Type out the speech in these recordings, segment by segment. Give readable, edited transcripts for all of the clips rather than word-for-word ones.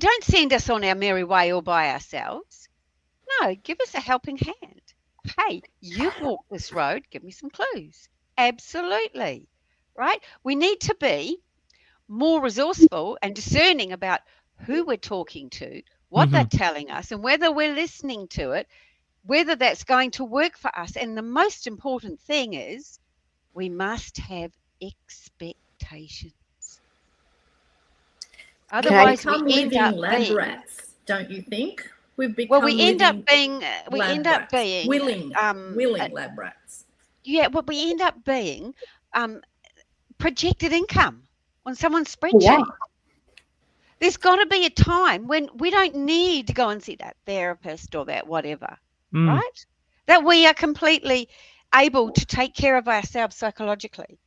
don't send us on our merry way all by ourselves. No, give us a helping hand. Hey, you've walked this road, give me some clues. Absolutely. Right? We need to be more resourceful and discerning about who we're talking to, what they're Hmm. telling us, and whether we're listening to it, whether that's going to work for us. And the most important thing is we must have expectations. We've Otherwise, we become end living up lab being rats, don't you think? We've well. become We end up living being. We end lab up rats, being. willing, Uh, willing lab rats. yeah. What we end up being um, projected income on someone's Yeah. spreadsheet. There's got to be a time when we don't need to go and see that therapist or that whatever, Mm. right? That we are completely able to take care of ourselves psychologically.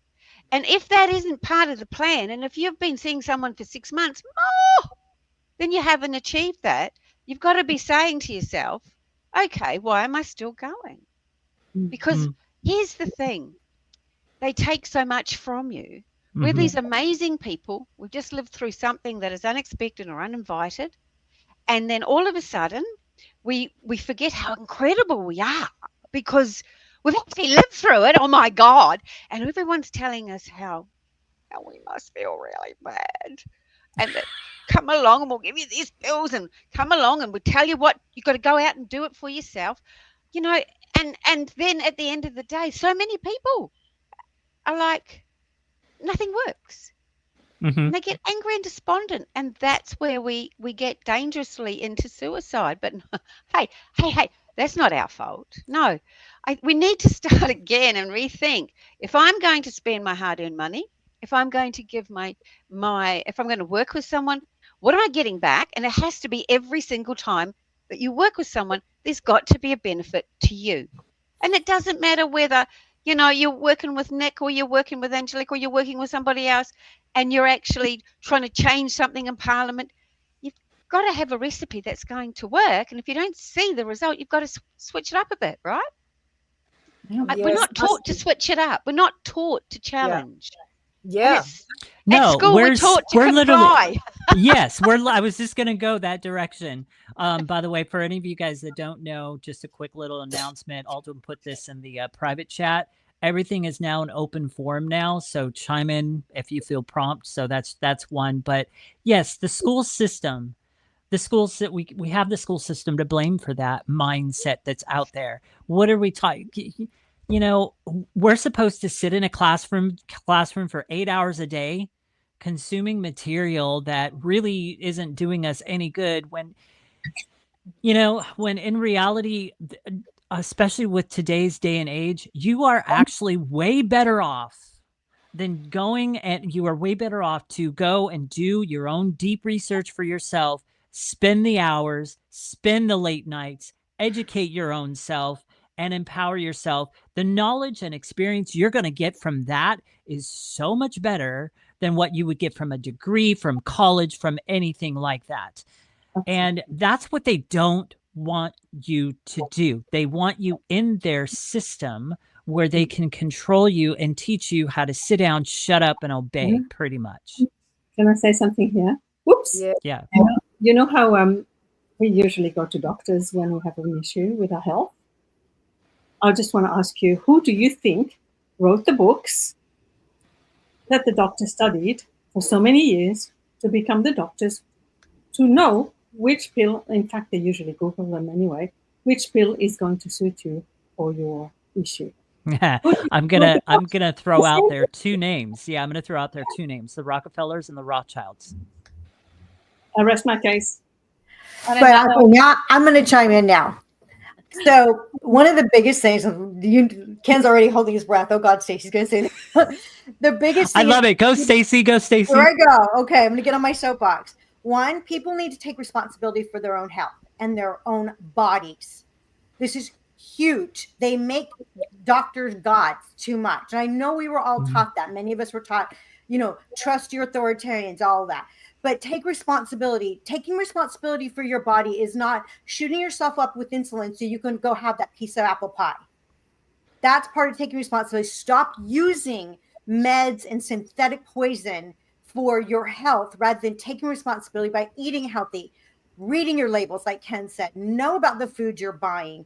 And if that isn't part of the plan, and if you've been seeing someone for 6 months, oh, then you haven't achieved that. You've got to be saying to yourself, okay, why am I still going? Because Mm. here's the thing, they take so much from you. We're Hmm. these amazing people. We've just lived through something that is unexpected or uninvited. And then all of a sudden, we forget how incredible we are because we've actually lived through it. Oh my God. And everyone's telling us how we must feel really bad. And that come along and we'll give you these pills and come along and we'll tell you what you've got to go out and do it for yourself. You know, and then at the end of the day, so many people are like, nothing works. Hmm. And they get angry and despondent, and that's where we get dangerously into suicide. But hey, that's not our fault. No, we need to start again and rethink. If I'm going to spend my hard-earned money, if I'm going to give if I'm going to work with someone, what am I getting back? And it has to be every single time that you work with someone, there's got to be a benefit to you. And it doesn't matter whether, you're working with Nick or you're working with Angelique or you're working with somebody else and you're actually trying to change something in Parliament. You've got to have a recipe that's going to work. And if you don't see the result, you've got to switch it up a bit, right? We're Yes. not taught to switch it up. We're not taught to Yeah. challenge. And Yeah. at No, school, we're taught to we're literally comply. yes, I was just gonna go that direction. By the way, for any of you guys that don't know, just a quick little announcement. Alden put this in the private chat. Everything is now an open forum now, so chime in if you feel prompt. So that's one. But yes, the school system, we have the school system to blame for that mindset that's out there. What are we talking? We're supposed to sit in a classroom for 8 hours a day consuming material that really isn't doing us any good when in reality, especially with today's day and age, you are actually way better off you are way better off to go and do your own deep research for yourself, spend the hours, spend the late nights, educate your own self, and empower yourself. The knowledge and experience you're going to get from that is so much better than what you would get from a degree, from college, from anything like that. And that's what they don't want you to do. They want you in their system where they can control you and teach you how to sit down, shut up, and obey, pretty much. Can I say something here? Whoops. Yeah. You know how we usually go to doctors when we have an issue with our health? I just want to ask you, who do you think wrote the books that the doctor studied for so many years to become the doctors, to know which pill, in fact, they usually Google them anyway, which pill is going to suit you for your issue? I'm gonna throw out there two names. Yeah, I'm gonna throw out there two names: the Rockefellers and the Rothschilds. I rest my case. But now I'm going to chime in now. So one of the biggest things, Ken's already holding his breath. Oh God, Stacey's going to say that. The biggest thing I love it. Go Stacey. Go Stacey. There I go. Okay, I'm going to get on my soapbox. One, people need to take responsibility for their own health and their own bodies. This is huge. They make doctors gods too much. And I know we were all taught that. Many of us were taught, trust your authoritarians, all that. But take responsibility. Taking responsibility for your body is not shooting yourself up with insulin so you can go have that piece of apple pie. That's part of taking responsibility. Stop using meds and synthetic poison for your health rather than taking responsibility by eating healthy, reading your labels, like Ken said, know about the food you're buying,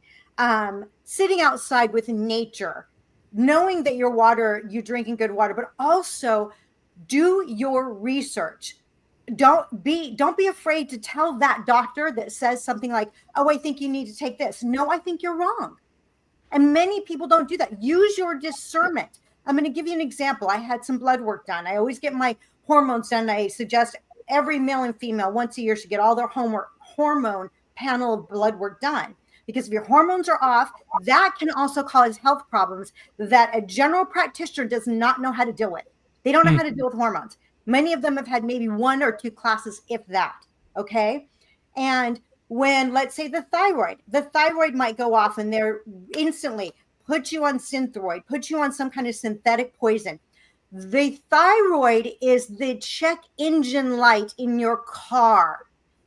sitting outside with nature, knowing that you're drinking good water, but also do your research. Don't be afraid to tell that doctor that says something like, oh, I think you need to take this. No, I think you're wrong. And many people don't do that. Use your discernment. I'm going to give you an example. I had some blood work done. I always get my hormones done. I suggest every male and female once a year should get all their hormone panel of blood work done. Because if your hormones are off, that can also cause health problems that a general practitioner does not know how to deal with. They don't know how to deal with hormones. Many of them have had maybe 1 or 2 classes, if that. Okay. And when, let's say, the thyroid might go off and they're instantly put you on Synthroid, put you on some kind of synthetic poison. The thyroid is the check engine light in your car.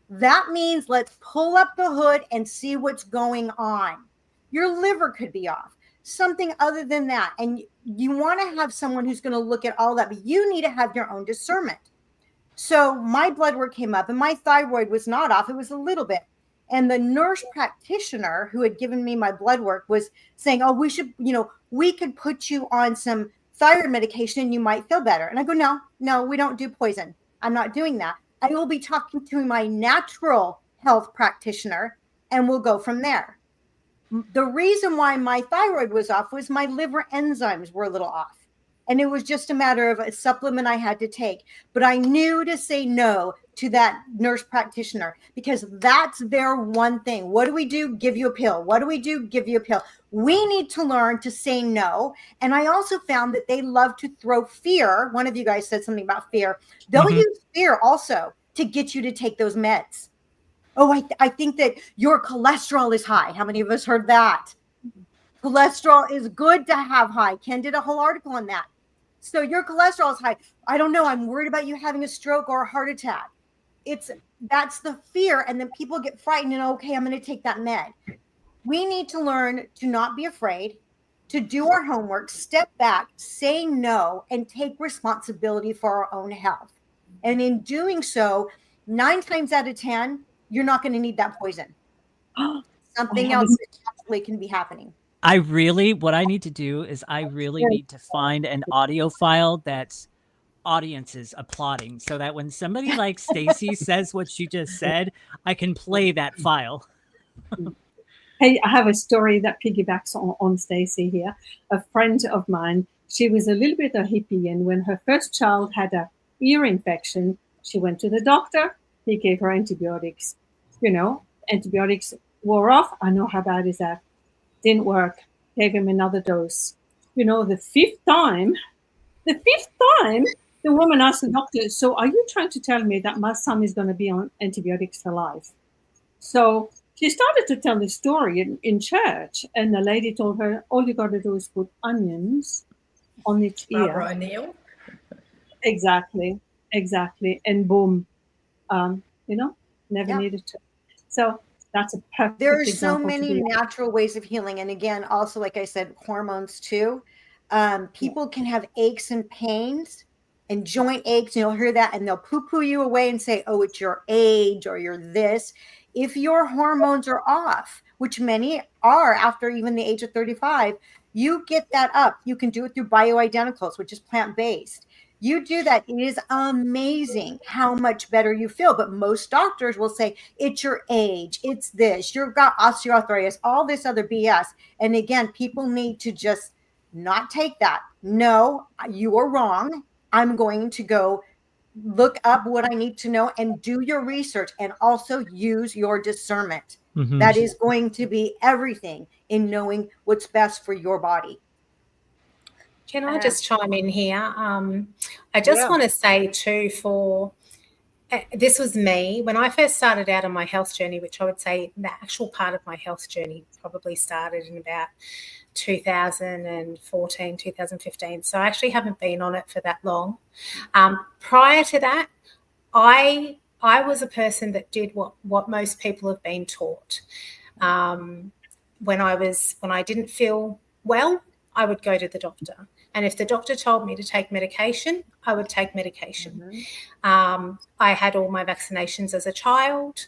That means let's pull up the hood and see what's going on. Your liver could be off, something other than that. And you want to have someone who's going to look at all that, but you need to have your own discernment. So my blood work came up and my thyroid was not off. It was a little bit. And the nurse practitioner who had given me my blood work was saying, oh, we could put you on some thyroid medication and you might feel better. And I go, no, we don't do poison. I'm not doing that. I will be talking to my natural health practitioner and we'll go from there. The reason why my thyroid was off was my liver enzymes were a little off. And it was just a matter of a supplement I had to take. But I knew to say no to that nurse practitioner because that's their one thing. What do we do? Give you a pill. What do we do? Give you a pill. We need to learn to say no. And I also found that they love to throw fear. One of you guys said something about fear. They'll use fear also to get you to take those meds. Oh, I think that your cholesterol is high. How many of us heard that? Cholesterol is good to have high. Ken did a whole article on that. So your cholesterol is high. I don't know. I'm worried about you having a stroke or a heart attack. That's the fear. And then people get frightened and, okay, I'm going to take that med. We need to learn to not be afraid, to do our homework, step back, say no, and take responsibility for our own health. And in doing so, 9 times out of 10, you're not going to need that poison. Something else actually can be happening. What I need to do is I really need to find an audio file that's audiences applauding so that when somebody like Stacy says what she just said, I can play that file. Hey, I have a story that piggybacks on Stacy here. A friend of mine, she was a little bit of a hippie, and when her first child had a ear infection, she went to the doctor. He gave her antibiotics. Antibiotics wore off. I know how bad is that. Didn't work. Gave him another dose. The fifth time, the woman asked the doctor, so are you trying to tell me that my son is going to be on antibiotics for life? So she started to tell the story in church, and the lady told her, all you got to do is put onions on its ear. Barbara O'Neill. Exactly. And boom, never needed to. So that's a perfect There are example. so many natural ways of healing. And again, also, like I said, hormones too. People can have aches and pains and joint aches, and you'll hear that and they'll poo-poo you away and say, oh, it's your age or you're this. If your hormones are off, which many are after even the age of 35, you get that up. You can do it through bioidenticals, which is plant-based. You do that. It is amazing how much better you feel. But most doctors will say, it's your age, it's this, you've got osteoarthritis, all this other BS. And again, people need to just not take that. No, you are wrong. I'm going to go look up what I need to know and do your research and also use your discernment. Mm-hmm. That is going to be everything in knowing what's best for your body. Can I just chime in here? I just want to say too, this was me when I first started out on my health journey, which I would say the actual part of my health journey probably started in about 2014, 2015. So I actually haven't been on it for that long. Prior to that, I was a person that did what most people have been taught. When I didn't feel well, I would go to the doctor. And if the doctor told me to take medication, I would take medication. I had all my vaccinations as a child.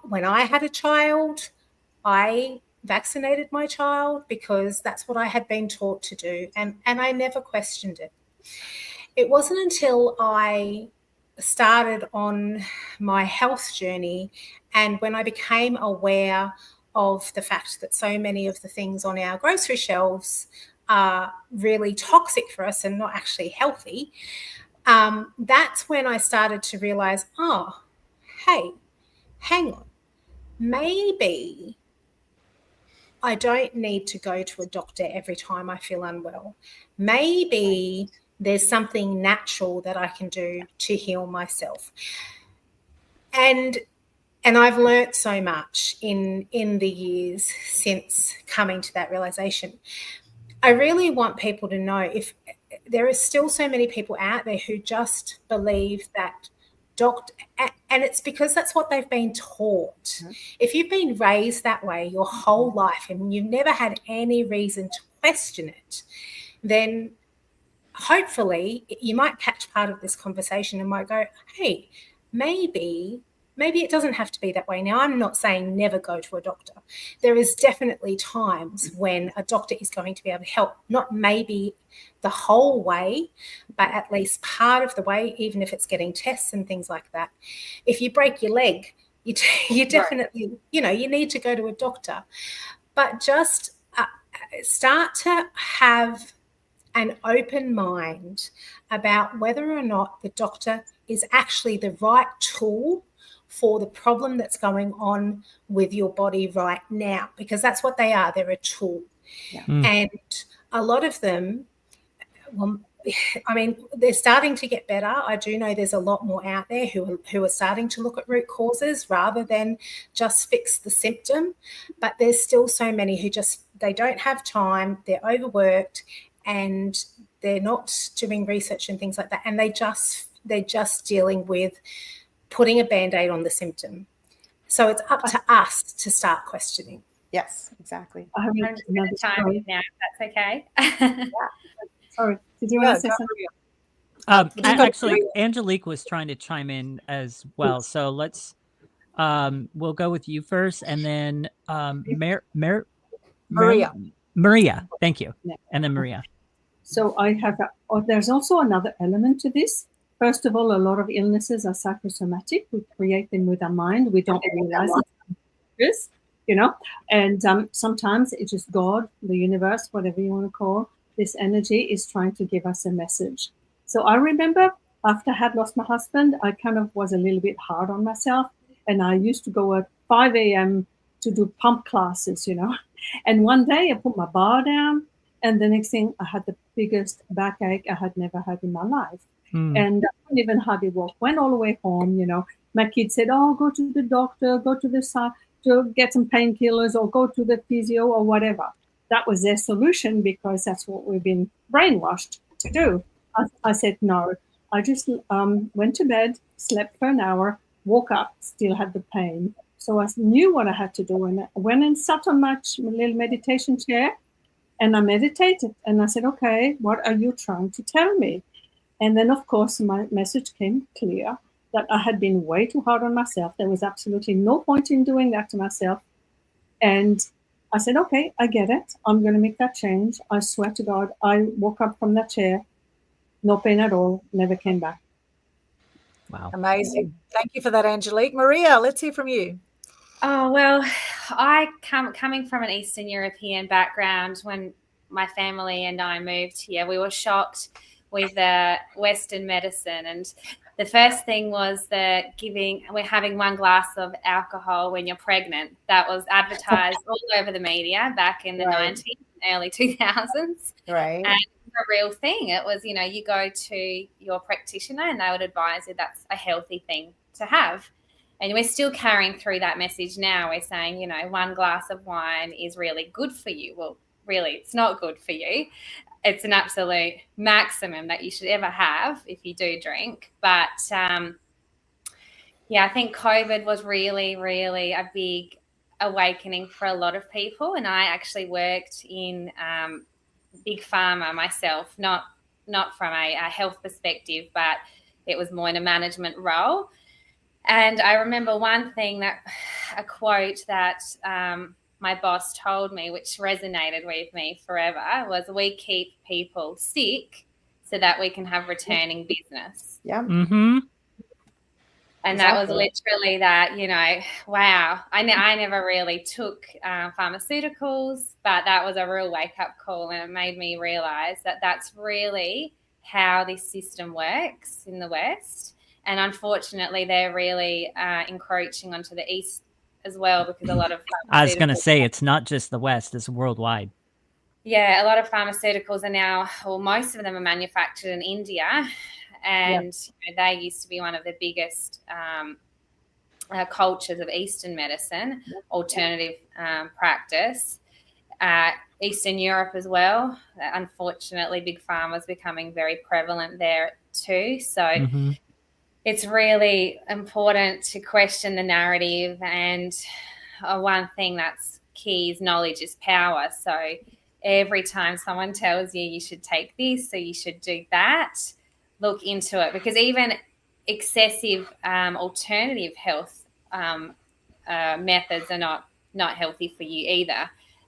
When I had a child, I vaccinated my child because that's what I had been taught to do, and I never questioned it. It wasn't until I started on my health journey and when I became aware of the fact that so many of the things on our grocery shelves are really toxic for us and not actually healthy, that's when I started to realize, oh, hey, hang on, maybe I don't need to go to a doctor every time I feel unwell. Maybe there's something natural that I can do to heal myself. And I've learnt so much in the years since coming to that realization. I really want people to know, if there are still so many people out there who just believe that and it's because that's what they've been taught. If you've been raised that way your whole life and you've never had any reason to question it, then hopefully you might catch part of this conversation and might go, hey, maybe it doesn't have to be that way. Now, I'm not saying never go to a doctor. There is definitely times when a doctor is going to be able to help, not maybe the whole way, but at least part of the way, even if it's getting tests and things like that. If you break your leg, you definitely, you need to go to a doctor. But just start to have an open mind about whether or not the doctor is actually the right tool for the problem that's going on with your body right now, because that's what they are. They're a tool. And a lot of them, well, I mean, they're starting to get better. I do know there's a lot more out there who are starting to look at root causes rather than just fix the symptom. But there's still so many who they don't have time, they're overworked, and they're not doing research and things like that. And they're just dealing with putting a Band-Aid on the symptom. So it's up to us to start questioning. Yes, exactly. I have I'm just going to chime in now, if that's okay. Sorry, did you want to say something? Actually, Angelique was trying to chime in as well. So let's, we'll go with you first, and then Maria. Thank you. And then Maria. So I have, there's also another element to this. First of all, a lot of illnesses are psychosomatic. We create them with our mind. We don't realize it, and sometimes it's just God, the universe, whatever you want to call this energy, is trying to give us a message. So I remember after I had lost my husband, I kind of was a little bit hard on myself, and I used to go at 5 a.m. to do pump classes, And one day I put my bar down, and the next thing I had the biggest backache I had never had in my life. And I couldn't even hardly walk. Went all the way home, My kids said, oh, go to the doctor, go to the side to get some painkillers, or go to the physio or whatever. That was their solution, because that's what we've been brainwashed to do. I said, no. I just went to bed, slept for an hour, woke up, still had the pain. So I knew what I had to do. And I went and sat on my little meditation chair, and I meditated. And I said, okay, what are you trying to tell me? And then, of course, my message came clear that I had been way too hard on myself. There was absolutely no point in doing that to myself. And I said, okay, I get it. I'm going to make that change. I swear to God, I woke up from that chair, no pain at all, never came back. Wow. Amazing. Thank you for that, Angelique. Maria, let's hear from you. Oh, well, coming from an Eastern European background, when my family and I moved here, we were shocked with the Western medicine. And the first thing was that we're having 1 glass of alcohol when you're pregnant. That was advertised all over the media back in the 90s, early 2000s. Right. And a real thing. It was, you go to your practitioner and they would advise you that's a healthy thing to have. And we're still carrying through that message now. We're saying, 1 glass of wine is really good for you. Well, really, it's not good for you. It's an absolute maximum that you should ever have if you do drink. But, I think COVID was really, really a big awakening for a lot of people. And I actually worked in big pharma myself, not from a health perspective, but it was more in a management role. And I remember one thing, a quote that my boss told me, which resonated with me forever, was, "We keep people sick so that we can have returning business." Yeah. Mm-hmm. And that was literally that, you know, wow. I never really took pharmaceuticals, but that was a real wake-up call, and it made me realize that that's really how this system works in the West. And unfortunately, they're really encroaching onto the East as well, because a lot of I was going to say, it's not just the West, it's worldwide. Yeah, a lot of pharmaceuticals are now, or most of them are manufactured in India. And you know, they used to be one of the biggest cultures of Eastern medicine, alternative practice. Eastern Europe as well. Unfortunately, big pharma is becoming very prevalent there too. So it's really important to question the narrative. And one thing that's key is knowledge is power. So every time someone tells you you should take this or you should do that, look into it, because even excessive alternative health methods are not healthy for you either.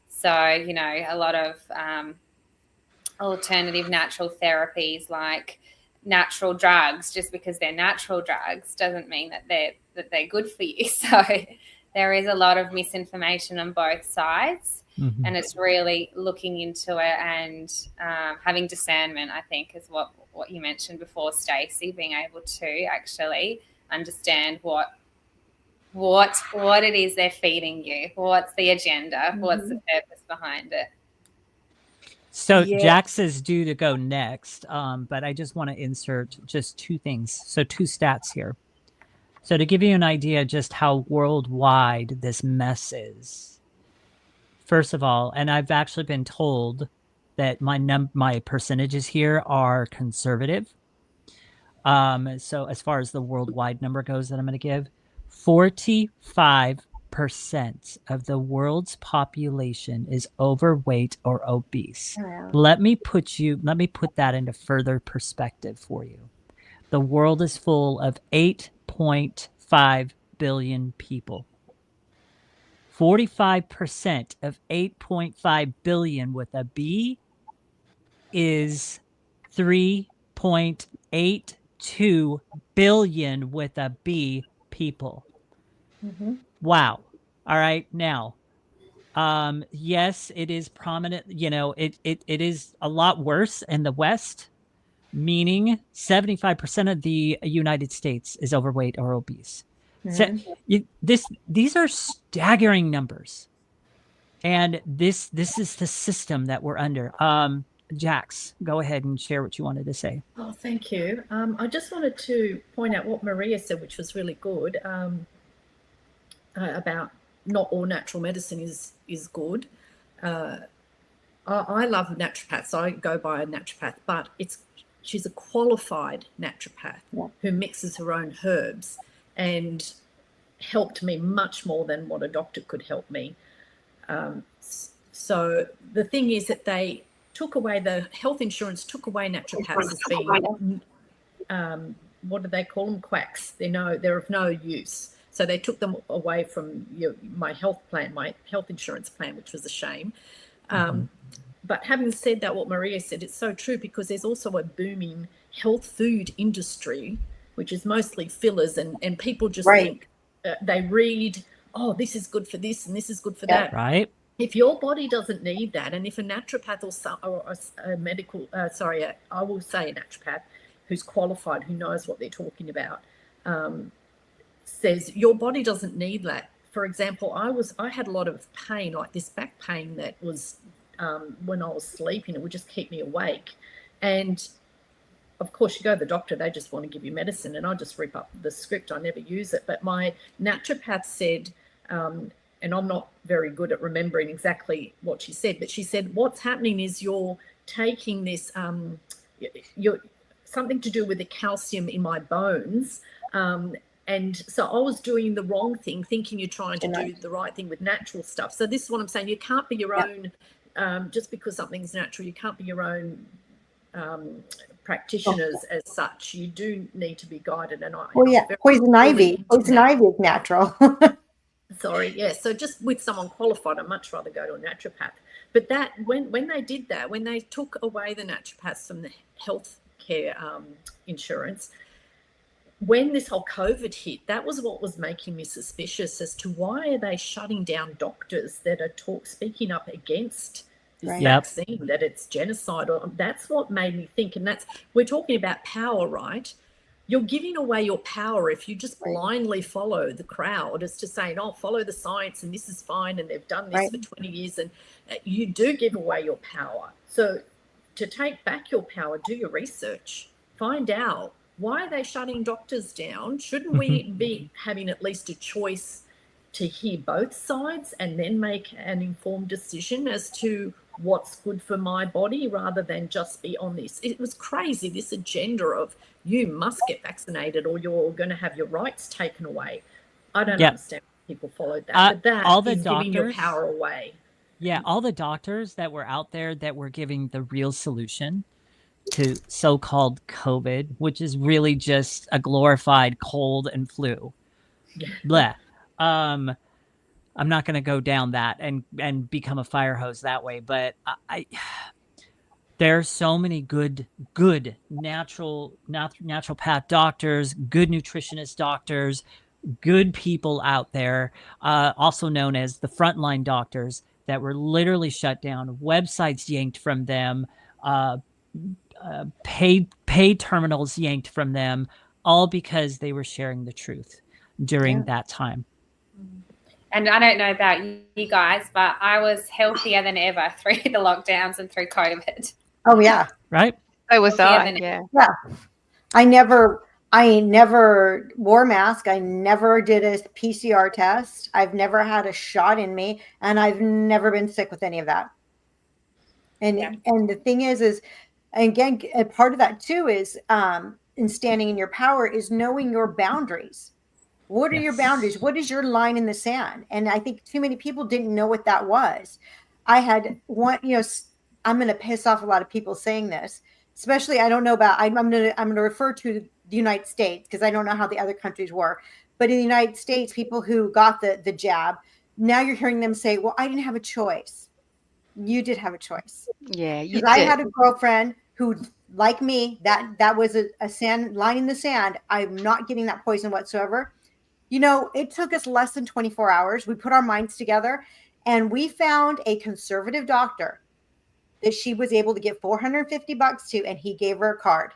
So, you know, a lot of alternative natural therapies, like natural drugs, just because they're natural drugs doesn't mean that they're good for you. So there is a lot of misinformation on both sides, and it's really looking into it and having discernment, I think, is what you mentioned before, Stacey, being able to actually understand what it is they're feeding you, what's the agenda, what's the purpose behind it. So Jax is due to go next, but I just want to insert just two things. So 2 stats here. So to give you an idea just how worldwide this mess is. First of all, and I've actually been told that my percentages here are conservative. So as far as the worldwide number goes that I'm going to give, 45% of the world's population is overweight or obese. Wow. Let me put that into further perspective for you. The world is full of 8.5 billion people. 45% of 8.5 billion with a B is 3.82 billion with a B people. Wow. All right. Now, yes, it is prominent. You know, it is a lot worse in the West, meaning 75% of the United States is overweight or obese. So these are staggering numbers, and this is the system that we're under. Jax, go ahead and share what you wanted to say. Oh, thank you. I just wanted to point out what Maria said, which was really good, about not all natural medicine is good. I love naturopaths. I go by a naturopath, but she's a qualified naturopath who mixes her own herbs, and helped me much more than what a doctor could help me. So the thing is that they took away, the health insurance took away naturopaths as being, what do they call them? Quacks. They're of no use. So they took them away from my health plan, my health insurance plan, which was a shame. But having said that, what Maria said, it's so true, because there's also a booming health food industry, which is mostly fillers, and people just think, they read, oh, this is good for this and this is good for that. Right. If your body doesn't need that, and if a naturopath or a medical, I will say a naturopath who's qualified, who knows what they're talking about, says your body doesn't need that. For example, I had a lot of pain, like this back pain that was when I was sleeping, it would just keep me awake. And of course, you go to the doctor, they just want to give you medicine, and I just rip up the script. I never use it. But my naturopath said, and I'm not very good at remembering exactly what she said, but she said, what's happening is you're taking this, you're something to do with the calcium in my bones. And so I was doing the wrong thing, thinking you're trying to do the right thing with natural stuff. So this is what I'm saying. You can't be your own just because something's natural, you can't be your own practitioners as such. You do need to be guided. And poison ivy. Poison ivy is natural. Sorry, yes. So just with someone qualified, I'd much rather go to a naturopath. But that when they did that, when they took away the naturopaths from the healthcare insurance, when this whole COVID hit, that was what was making me suspicious as to why are they shutting down doctors that are speaking up against this vaccine, that it's genocide. That's what made me think. And we're talking about power, right? You're giving away your power if you just blindly follow the crowd as to saying, oh, follow the science and this is fine and they've done this for 20 years. And you do give away your power. So to take back your power, do your research, find out. Why are they shutting doctors down? Shouldn't we be having at least a choice to hear both sides and then make an informed decision as to what's good for my body rather than just be on this? It was crazy, this agenda of you must get vaccinated or you're going to have your rights taken away. I don't understand why people followed that. But that all the is doctors, giving your power away. Yeah, all the doctors that were out there that were giving the real solution to so-called COVID, which is really just a glorified cold and flu. Bleh. I'm not going to go down that and become a fire hose that way, but there's so many good naturopath doctors, good nutritionist doctors, good people out there, also known as the frontline doctors, that were literally shut down, websites yanked from them, paid terminals yanked from them, all because they were sharing the truth during that time. And I don't know about you guys, but I was healthier than ever through the lockdowns and through COVID. Oh yeah, right. So was I. Yeah. I never wore a mask. I never did a PCR test. I've never had a shot in me, and I've never been sick with any of that. And the thing is again, a part of that too is in standing in your power is knowing your boundaries. What are your boundaries? What is your line in the sand? And I think too many people didn't know what that was. I had one, I'm going to piss off a lot of people saying this, especially I don't know about, I'm going to refer to the United States because I don't know how the other countries were. But in the United States, people who got the jab, now you're hearing them say, well, I didn't have a choice. You did have a choice. Yeah, you did. I had a girlfriend who, like me, that was a sand line in the sand. I'm not getting that poison whatsoever. It took us less than 24 hours. We put our minds together and we found a conservative doctor that she was able to get $450 to, and he gave her a card.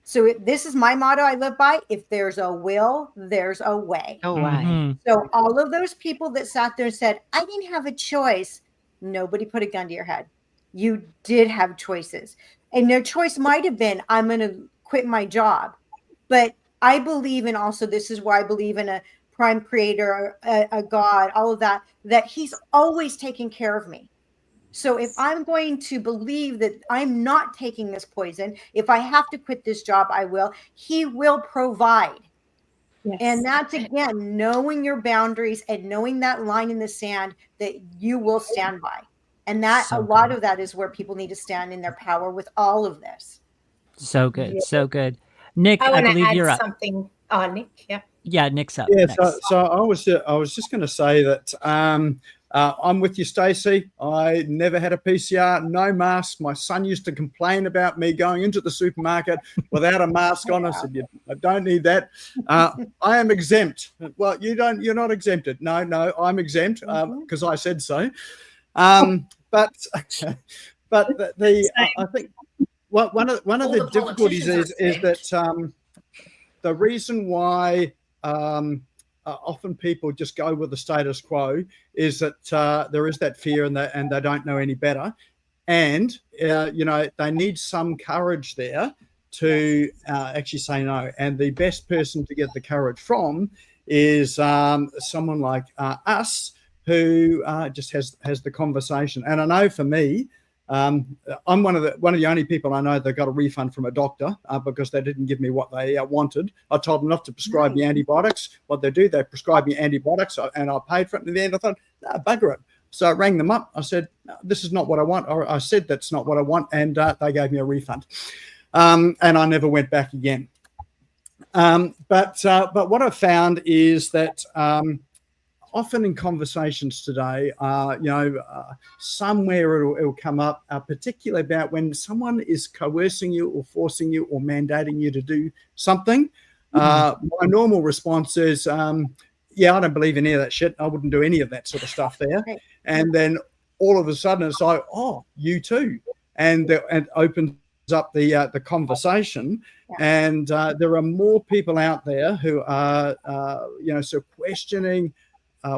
So this is my motto I live by. If there's a will, there's a way. Oh, Mm-hmm. So all of those people that sat there and said, I didn't have a choice. Nobody put a gun to your head. You did have choices. And their choice might have been, I'm going to quit my job. But I believe in also, this is why I believe in a prime creator, a God, all of that he's always taking care of me. So if I'm going to believe that I'm not taking this poison, if I have to quit this job, I will. He will provide. Yes. And that's, again, knowing your boundaries and knowing that line in the sand that you will stand by. And that a lot of that is where people need to stand in their power with all of this. So good. So good. Nick, I believe you're up. Something. Oh, Nick, yeah. Yeah, Nick's up. Yeah, so I was just going to say that I'm with you, Stacey. I never had a PCR, no mask. My son used to complain about me going into the supermarket without a mask on. I said, I don't need that. I am exempt. Well, you're not exempted. No, I'm exempt because I said so. But I think one of the difficulties is that the reason why often people just go with the status quo is that there is that fear and they don't know any better. And, they need some courage there to actually say no. And the best person to get the courage from is someone like us who just has the conversation. And I know for me, I'm one of the only people I know that got a refund from a doctor because they didn't give me what they wanted. I told them not to prescribe me antibiotics. What they do, they prescribe me antibiotics, and I paid for it. And in the end, I thought, no, bugger it. So I rang them up. I said, this is not what I want. Or I said, that's not what I want. And they gave me a refund. And I never went back again. But what I've found is that often in conversations today, somewhere it'll come up, particularly about when someone is coercing you or forcing you or mandating you to do something. My normal response is, yeah, I don't believe in any of that shit. I wouldn't do any of that sort of stuff there. Right. And then all of a sudden it's like, oh, you too. And opens up the conversation. Yeah. And there are more people out there who are, sort of questioning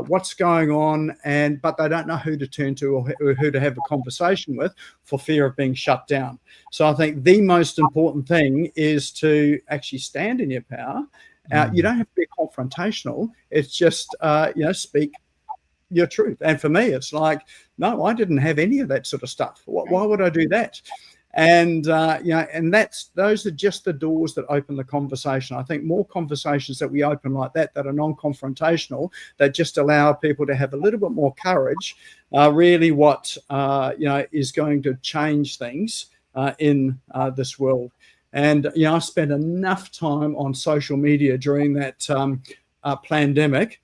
what's going on, but they don't know who to turn to or who to have a conversation with for fear of being shut down. So I think the most important thing is to actually stand in your power. You don't have to be confrontational. It's just, speak your truth. And for me, it's like, no, I didn't have any of that sort of stuff. Why would I do that? And, those are just the doors that open the conversation. I think more conversations that we open like that are non-confrontational, that just allow people to have a little bit more courage, really what, is going to change things in this world. And, I spent enough time on social media during that pandemic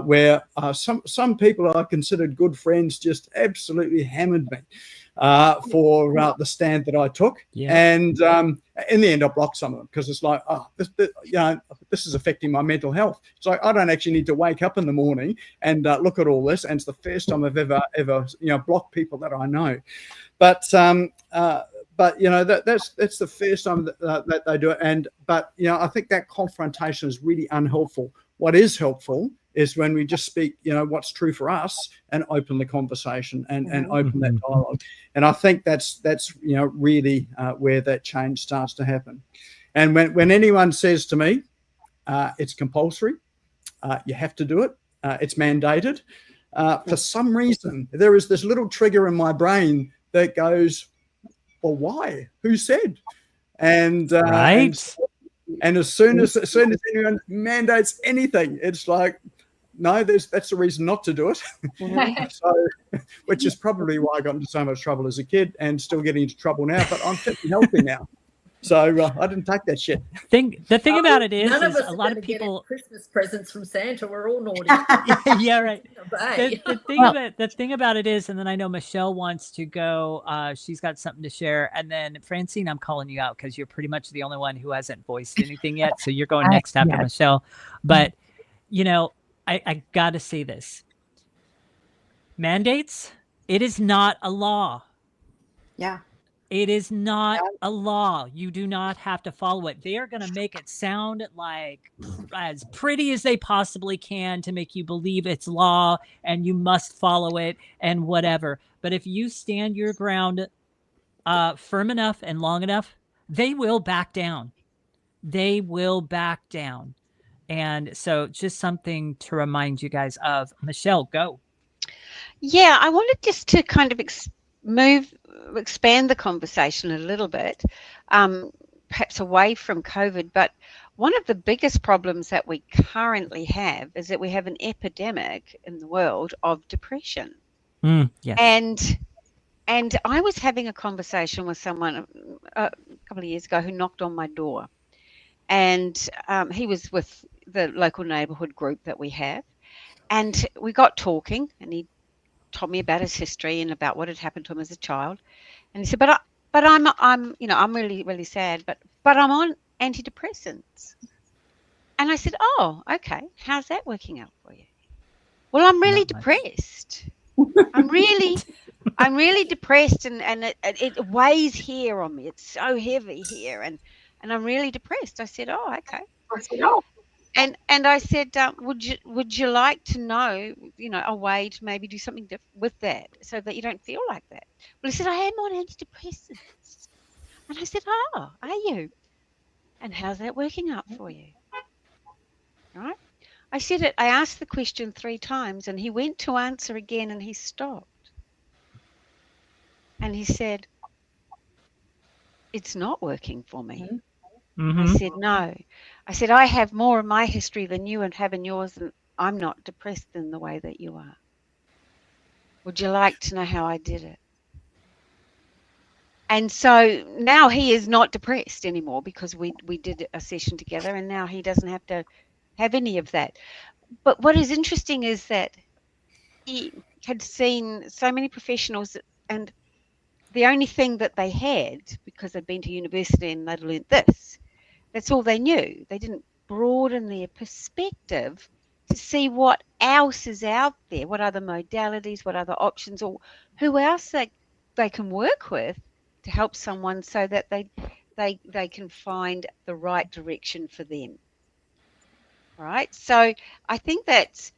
where some people I considered good friends just absolutely hammered me for the stand that I took. Yeah. And in the end, I blocked some of them because it's like, this is affecting my mental health. It's like, I don't actually need to wake up in the morning and look at all this. And it's the first time I've ever blocked people that I know. But that's the first time that they do it. But I think that confrontation is really unhelpful. What is helpful is when we just speak, what's true for us and open the conversation and open that dialogue. And I think that's really where that change starts to happen. And when anyone says to me, it's compulsory, you have to do it, it's mandated, for some reason, there is this little trigger in my brain that goes, well, why? Who said? And right. And as soon as anyone mandates anything, it's like, no, that's the reason not to do it. So, which is probably why I got into so much trouble as a kid and still getting into trouble now. But I'm fit and healthy now. So I didn't take that shit. The thing about it is a lot of people Christmas presents from Santa. We're all naughty. Yeah, right. The thing about it is, and then I know Michelle wants to go. She's got something to share, and then Francine, I'm calling you out because you're pretty much the only one who hasn't voiced anything yet. So you're going next after Michelle. But I got to say this. Mandates, it is not a law. Yeah. It is not a law. You do not have to follow it. They are going to make it sound like as pretty as they possibly can to make you believe it's law and you must follow it and whatever. But if you stand your ground firm enough and long enough, they will back down. They will back down. And so just something to remind you guys of. Michelle, go. Yeah, I wanted just to kind of expand the conversation a little bit, perhaps away from COVID. But one of the biggest problems that we currently have is that we have an epidemic in the world of depression. Yes. And I was having a conversation with someone a couple of years ago who knocked on my door. And he was with the local neighbourhood group that we have. And we got talking, and he told me about his history and about what had happened to him as a child. And he said, but I'm really, really sad, but I'm on antidepressants. And I said, oh, okay. How's that working out for you? Well, I'm really depressed. I'm really depressed, and it weighs here on me. It's so heavy here, and I'm really depressed. I said, oh, okay. I said, oh. And I said, would you like to know, a way to maybe do something with that so that you don't feel like that? Well, he said, I am on antidepressants. And I said, oh, are you? And how's that working out for you? Right? I said it. I asked the question 3 times, and he went to answer again, and he stopped. And he said, it's not working for me. Mm-hmm. I said, no. I said, I have more in my history than you and have in yours, and I'm not depressed in the way that you are. Would you like to know how I did it? And so now he is not depressed anymore because we did a session together, and now he doesn't have to have any of that. But what is interesting is that he had seen so many professionals, and the only thing that they had, because they'd been to university and they'd learnt this, that's all they knew. They didn't broaden their perspective to see what else is out there, what other modalities, what other options, or who else they can work with to help someone so that they can find the right direction for them. Right? So I think that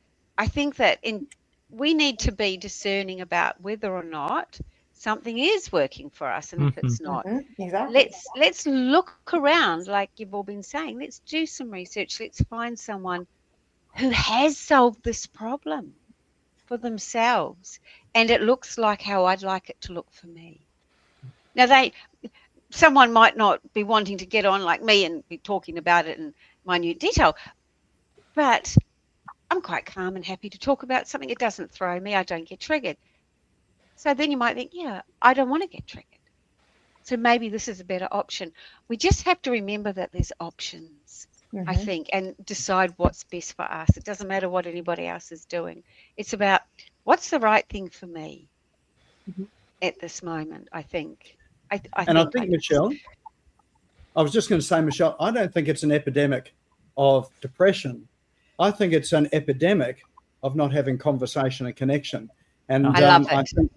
we need to be discerning about whether or not something is working for us, and if it's not, exactly. let's look around, like you've all been saying. Let's do some research. Let's find someone who has solved this problem for themselves, and it looks like how I'd like it to look for me. Now, someone might not be wanting to get on like me and be talking about it in minute detail, but I'm quite calm and happy to talk about something. It doesn't throw me. I don't get triggered. So then you might think, yeah, I don't want to get triggered. So maybe this is a better option. We just have to remember that there's options, I think, and decide what's best for us. It doesn't matter what anybody else is doing. It's about what's the right thing for me at this moment, I think. I think, Michelle, I was just going to say, Michelle, I don't think it's an epidemic of depression. I think it's an epidemic of not having conversation and connection. And I love it. I think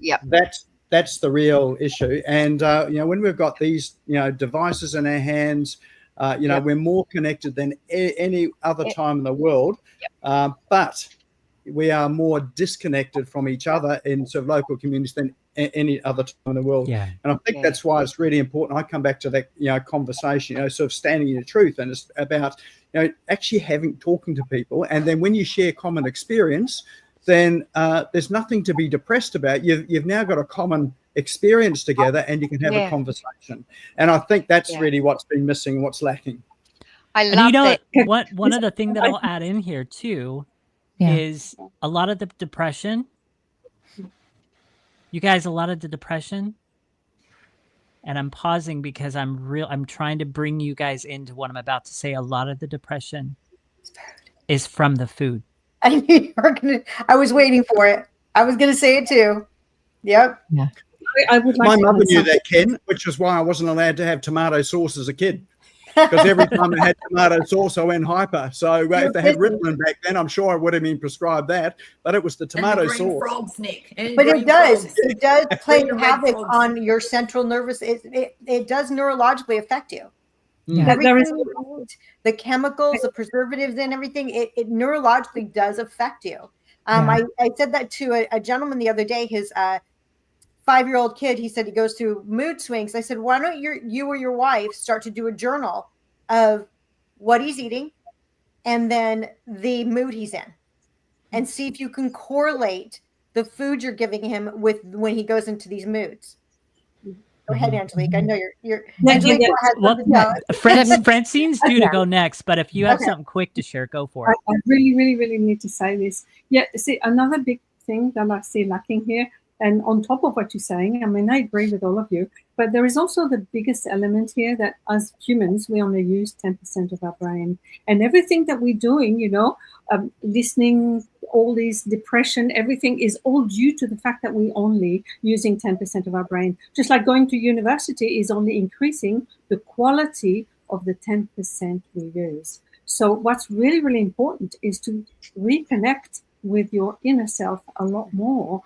that's the real issue. And, when we've got these, devices in our hands, we're more connected than any other time in the world. But we are more disconnected from each other in sort of local communities than any other time in the world. And I think that's why it's really important. I come back to that, conversation, sort of standing in your truth. And it's about, actually talking to people. And then when you share common experience, then there's nothing to be depressed about. You've now got a common experience together, and you can have a conversation. And I think that's really what's been missing and what's lacking. I love that. One other thing that I'll add in here too is a lot of the depression. You guys, a lot of the depression, and I'm pausing because I'm trying to bring you guys into what I'm about to say. A lot of the depression is from the food. I knew you were gonna. I was waiting for it. I was gonna say it too. Yep. Yeah. I would like My mother knew that, Ken, which is why I wasn't allowed to have tomato sauce as a kid. Because every time I had tomato sauce, I went hyper. So if they had Ritalin back then, I'm sure I would have been prescribed that. But it was the tomato sauce. Frogs, Nick. But it does play havoc on your central nervous. It does neurologically affect you. The chemicals, the preservatives, and everything. It neurologically does affect you. I said that to a gentleman the other day. His 5-year-old kid, he said he goes through mood swings. I said, why don't you or your wife start to do a journal of what he's eating and then the mood he's in, and see if you can correlate the food you're giving him with when he goes into these moods. Go ahead, Angelique. I know you're Angelique, Francine's due to go next, but if you have something quick to share, go for it. I really, really, really need to say this. Yeah, see, another big thing that I see lacking here, and on top of what you're saying, I mean, I agree with all of you, but there is also the biggest element here that as humans, we only use 10% of our brain. And everything that we're doing, listening, all these depression, everything is all due to the fact that we're only using 10% of our brain. Just like going to university is only increasing the quality of the 10% we use. So what's really, really important is to reconnect with your inner self a lot more.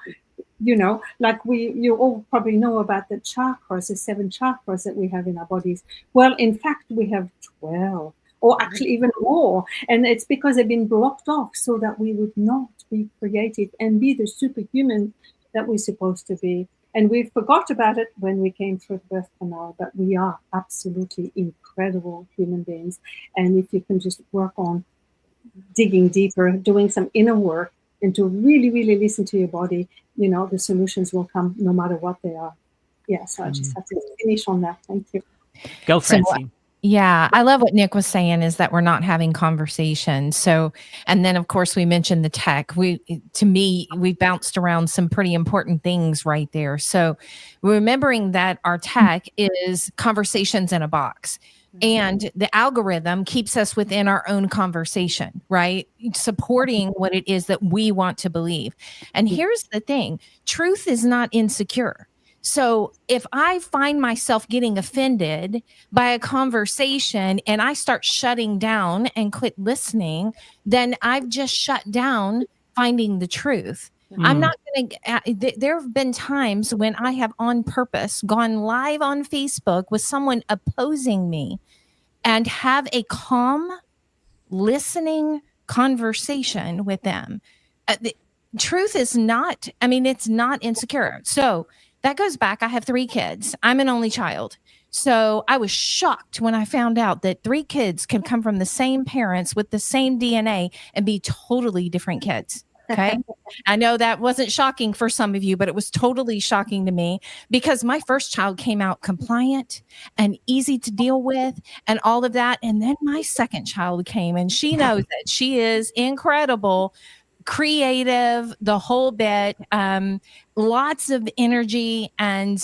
Like you all probably know about the chakras, the 7 chakras that we have in our bodies. Well, in fact, we have 12, or actually even more. And it's because they've been blocked off so that we would not be creative and be the superhuman that we're supposed to be. And we forgot about it when we came through the birth canal, but we are absolutely incredible human beings. And if you can just work on digging deeper, doing some inner work, and to really, really listen to your body, the solutions will come no matter what they are. Yeah, so I just have to finish on that. Thank you. Go, Francine. Yeah, I love what Nick was saying is that we're not having conversations. So, and then of course we mentioned the tech. To me, we bounced around some pretty important things right there. So, remembering that our tech is conversations in a box. And the algorithm keeps us within our own conversation, right? Supporting what it is that we want to believe. And here's the thing, truth is not insecure. So if I find myself getting offended by a conversation and I start shutting down and quit listening, then I've just shut down finding the truth. I'm not going to, there have been times when I have on purpose gone live on Facebook with someone opposing me and have a calm, listening conversation with them. The truth is not, I mean, it's not insecure. So that goes back. I have 3 kids. I'm an only child. So I was shocked when I found out that 3 kids can come from the same parents with the same DNA and be totally different kids. Okay. I know that wasn't shocking for some of you, but it was totally shocking to me because my first child came out compliant and easy to deal with and all of that. And then my second child came and she knows that she is incredible, creative, the whole bit, lots of energy. And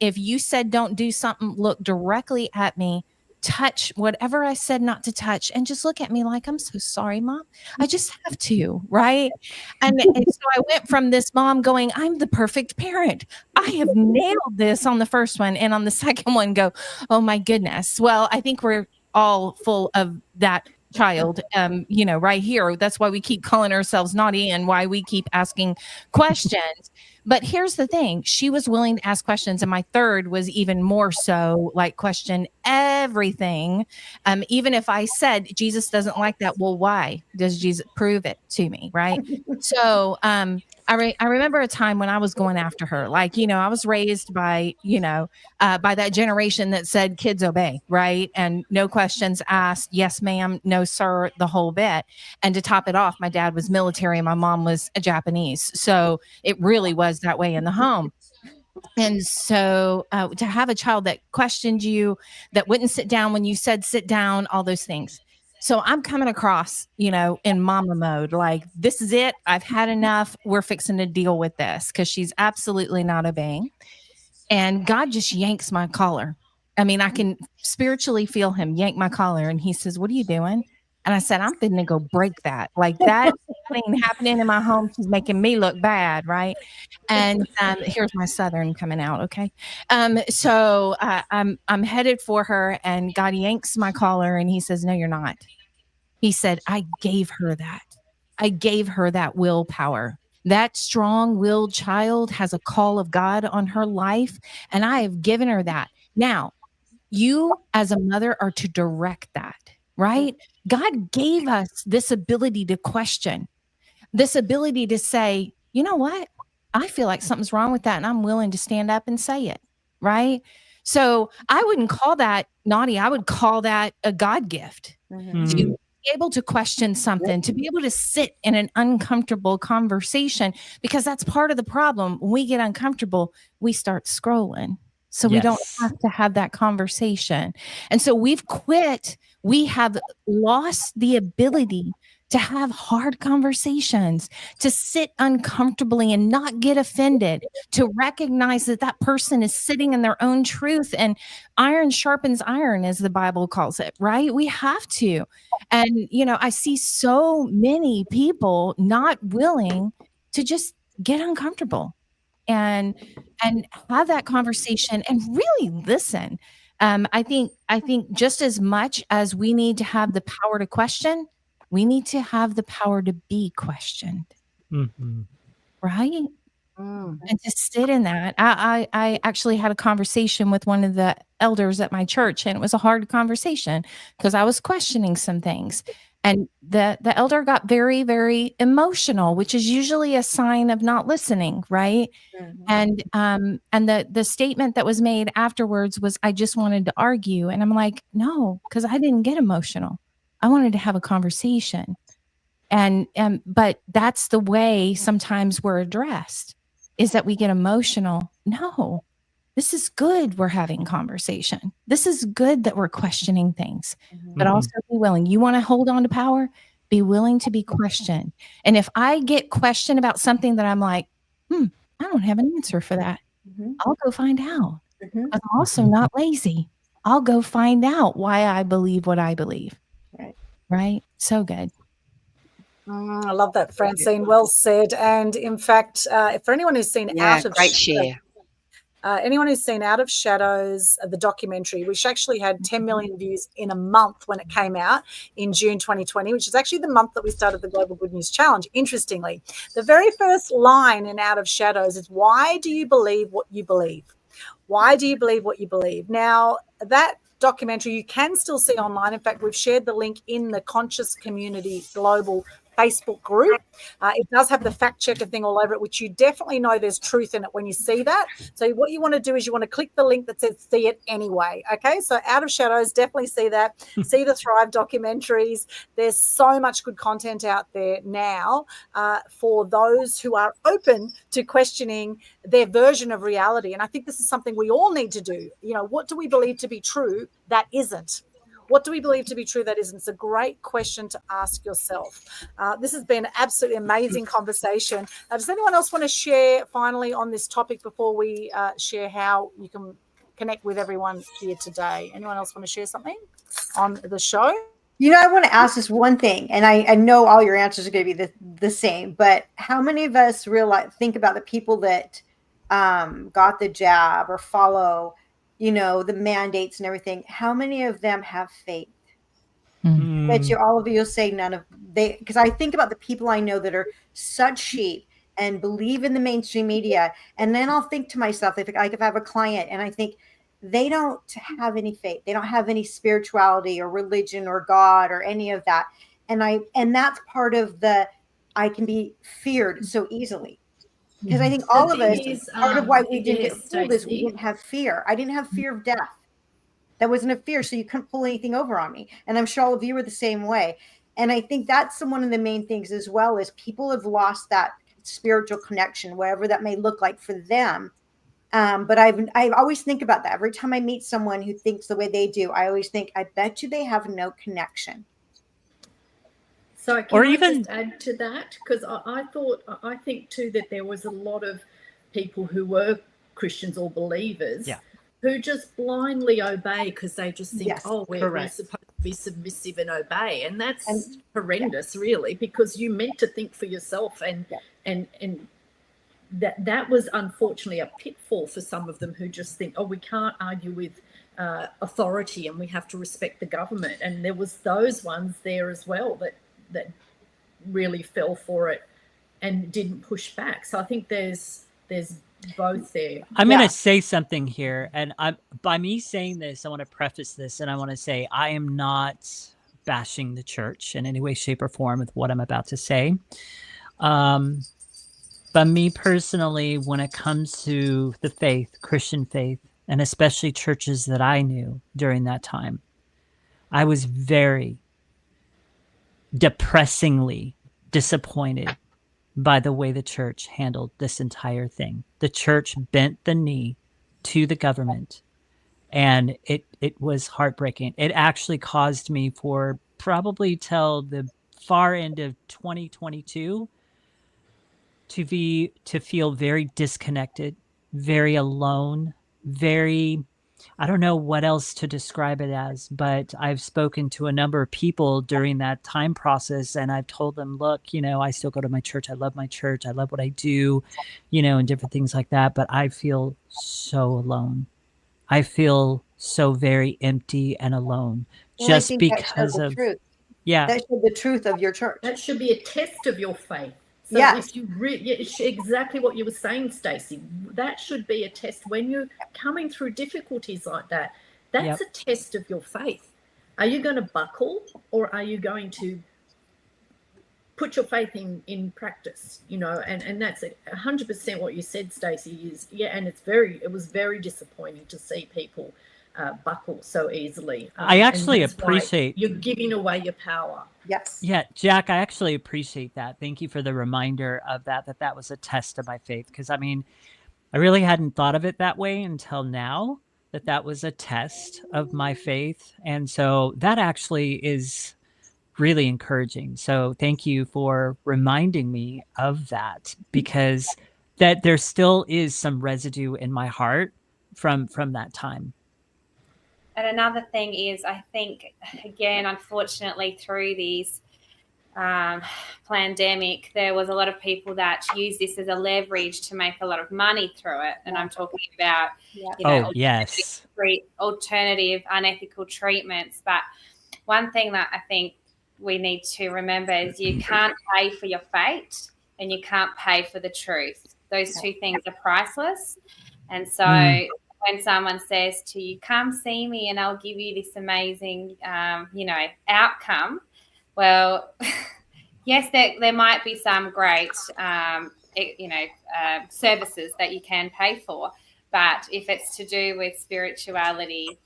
if you said don't do something, look directly at me, touch whatever I said not to touch, and just look at me like, I'm so sorry, Mom. I just have to, right? And so I went from this mom going, I'm the perfect parent. I have nailed this on the first one. And on the second one go, oh my goodness. Well, I think we're all full of that child, right here. That's why we keep calling ourselves naughty and why we keep asking questions. But here's the thing. She was willing to ask questions. And my third was even more so, like, question everything. Even if I said, Jesus doesn't like that. Well, why does Jesus prove it to me? Right. So I remember a time when I was going after her. Like, I was raised by, by that generation that said kids obey. Right. And no questions asked. Yes, ma'am. No, sir. The whole bit. And to top it off, my dad was military and my mom was a Japanese. So it really was that way in the home. And so to have a child that questioned you, that wouldn't sit down when you said sit down, all those things. So I'm coming across, in mama mode, like, this is it. I've had enough. We're fixing to deal with this because she's absolutely not obeying. And God just yanks my collar. I mean, I can spiritually feel him yank my collar. And he says, what are you doing? And I said, I'm finna go break that. Like, that ain't happening in my home. She's making me look bad, right? And here's my Southern coming out, okay? So I'm headed for her, and God yanks my collar, and he says, no, you're not. He said, I gave her that. I gave her that willpower. That strong-willed child has a call of God on her life, and I have given her that. Now, you as a mother are to direct that. Right? God gave us this ability to question, this ability to say, you know what? I feel like something's wrong with that, and I'm willing to stand up and say it. Right? So I wouldn't call that naughty. I would call that a God gift. To be able to question something, to be able to sit in an uncomfortable conversation, because that's part of the problem. When we get uncomfortable, we start scrolling. So we don't have to have that conversation. And so we've quit. We have lost the ability to have hard conversations, to sit uncomfortably and not get offended, to recognize that that person is sitting in their own truth, and iron sharpens iron, as the Bible calls it, right? We have to. And, I see so many people not willing to just get uncomfortable and have that conversation and really listen. I think just as much as we need to have the power to question, we need to have the power to be questioned. Right? And to sit in that. I actually had a conversation with one of the elders at my church, and it was a hard conversation because I was questioning some things. And the elder got very, very emotional, which is usually a sign of not listening, right? And the statement that was made afterwards was, I just wanted to argue. And I'm like, no, because I didn't get emotional. I wanted to have a conversation. But that's the way sometimes we're addressed, is that we get emotional. No, this is good. We're having conversation. This is good that we're questioning things, but also be willing. You want to hold on to power? Be willing to be questioned. And if I get questioned about something that I'm like, I don't have an answer for that, I'll go find out. I'm also not lazy. I'll go find out why I believe what I believe. Right? So good. I love that, Francine. Well said. And in fact, for anyone who's seen Out of great share. Anyone who's seen Out of Shadows, the documentary, which actually had 10 million views in a month when it came out in June 2020, which is actually the month that we started the Global Good News Challenge. Interestingly, the very first line in Out of Shadows is, why do you believe what you believe? Why do you believe what you believe? Now, that documentary you can still see online. In fact, we've shared the link in the Conscious Community Global Facebook group. It does have the fact checker thing all over it, which you definitely know there's truth in it when you see that. So what you want to do is you want to click the link that says see it anyway. Okay, so Out of Shadows, definitely see that. See the Thrive documentaries. There's so much good content out there now for those who are open to questioning their version of reality. And I think this is something we all need to do. You know, what do we believe to be true that isn't? What do we believe to be true that isn't? It's a great question to ask yourself. This has been an absolutely amazing conversation. Does anyone else want to share finally on this topic before we share how you can connect with everyone here today? Anyone else want to share something on the show? You know, I want to ask this one thing, and I know all your answers are going to be the same, but how many of us think about the people that got the jab or follow, you know, the mandates and everything? How many of them have faith? Bet you all of you will say none of they, because I think about the people I know that are such sheep and believe in the mainstream media, and then I'll think to myself, if I have a client and I think they don't have any faith, they don't have any spirituality or religion or God or any of that, and that's part of I can be feared so easily. Because I think all of us, part of why we didn't get fooled is we didn't have fear. I didn't have fear of death. That wasn't a fear, so you couldn't pull anything over on me. And I'm sure all of you were the same way. And I think that's one of the main things as well, is people have lost that spiritual connection, whatever that may look like for them. But I always think about that. Every time I meet someone who thinks the way they do, I always think, I bet you they have no connection. So can I just add to that? Because I think too that there was a lot of people who were Christians or believers who just blindly obey because they just think, we're supposed to be submissive and obey. And that's horrendous, really, because you meant to think for yourself. And that was unfortunately a pitfall for some of them who just think, we can't argue with authority and we have to respect the government. And there was those ones there as well that really fell for it and didn't push back. So I think there's both there. I'm going to say something here, and by me saying this, I want to preface this, and I want to say I am not bashing the church in any way, shape, or form with what I'm about to say. But me personally, when it comes to the faith, Christian faith, and especially churches that I knew during that time, I was very depressingly disappointed by the way the church handled this entire thing. The church bent the knee to the government, and it was heartbreaking. It actually caused me for probably till the far end of 2022 to feel very disconnected, very alone, very, I don't know what else to describe it as, but I've spoken to a number of people during that time process, and I've told them, look, you know, I still go to my church. I love my church. I love what I do, you know, and different things like that. But I feel so alone. I feel so very empty and alone just because of truth. Yeah. That should be the truth of your church. That should be a test of your faith. So if you exactly what you were saying, Stacey, that should be a test when you're coming through difficulties like that. That's a test of your faith. Are you going to buckle, or are you going to put your faith in practice? You know, and that's 100% what you said, Stacey. And it was very disappointing to see people buckle so easily. I actually appreciate you're giving away your power. Yes. Yeah, Jack, I actually appreciate that. Thank you for the reminder of that was a test of my faith. Because I mean, I really hadn't thought of it that way until now, that was a test of my faith. And so that actually is really encouraging. So thank you for reminding me of that, because that there still is some residue in my heart from that time. And another thing is, I think, again, unfortunately, through these pandemic, there was a lot of people that use this as a leverage to make a lot of money through it. And I'm talking about, alternative, unethical treatments. But one thing that I think we need to remember is you can't pay for your fate and you can't pay for the truth. Those two things are priceless. And so when someone says to you, come see me and I'll give you this amazing, outcome, well, yes, there might be some great, services that you can pay for. But if it's to do with spirituality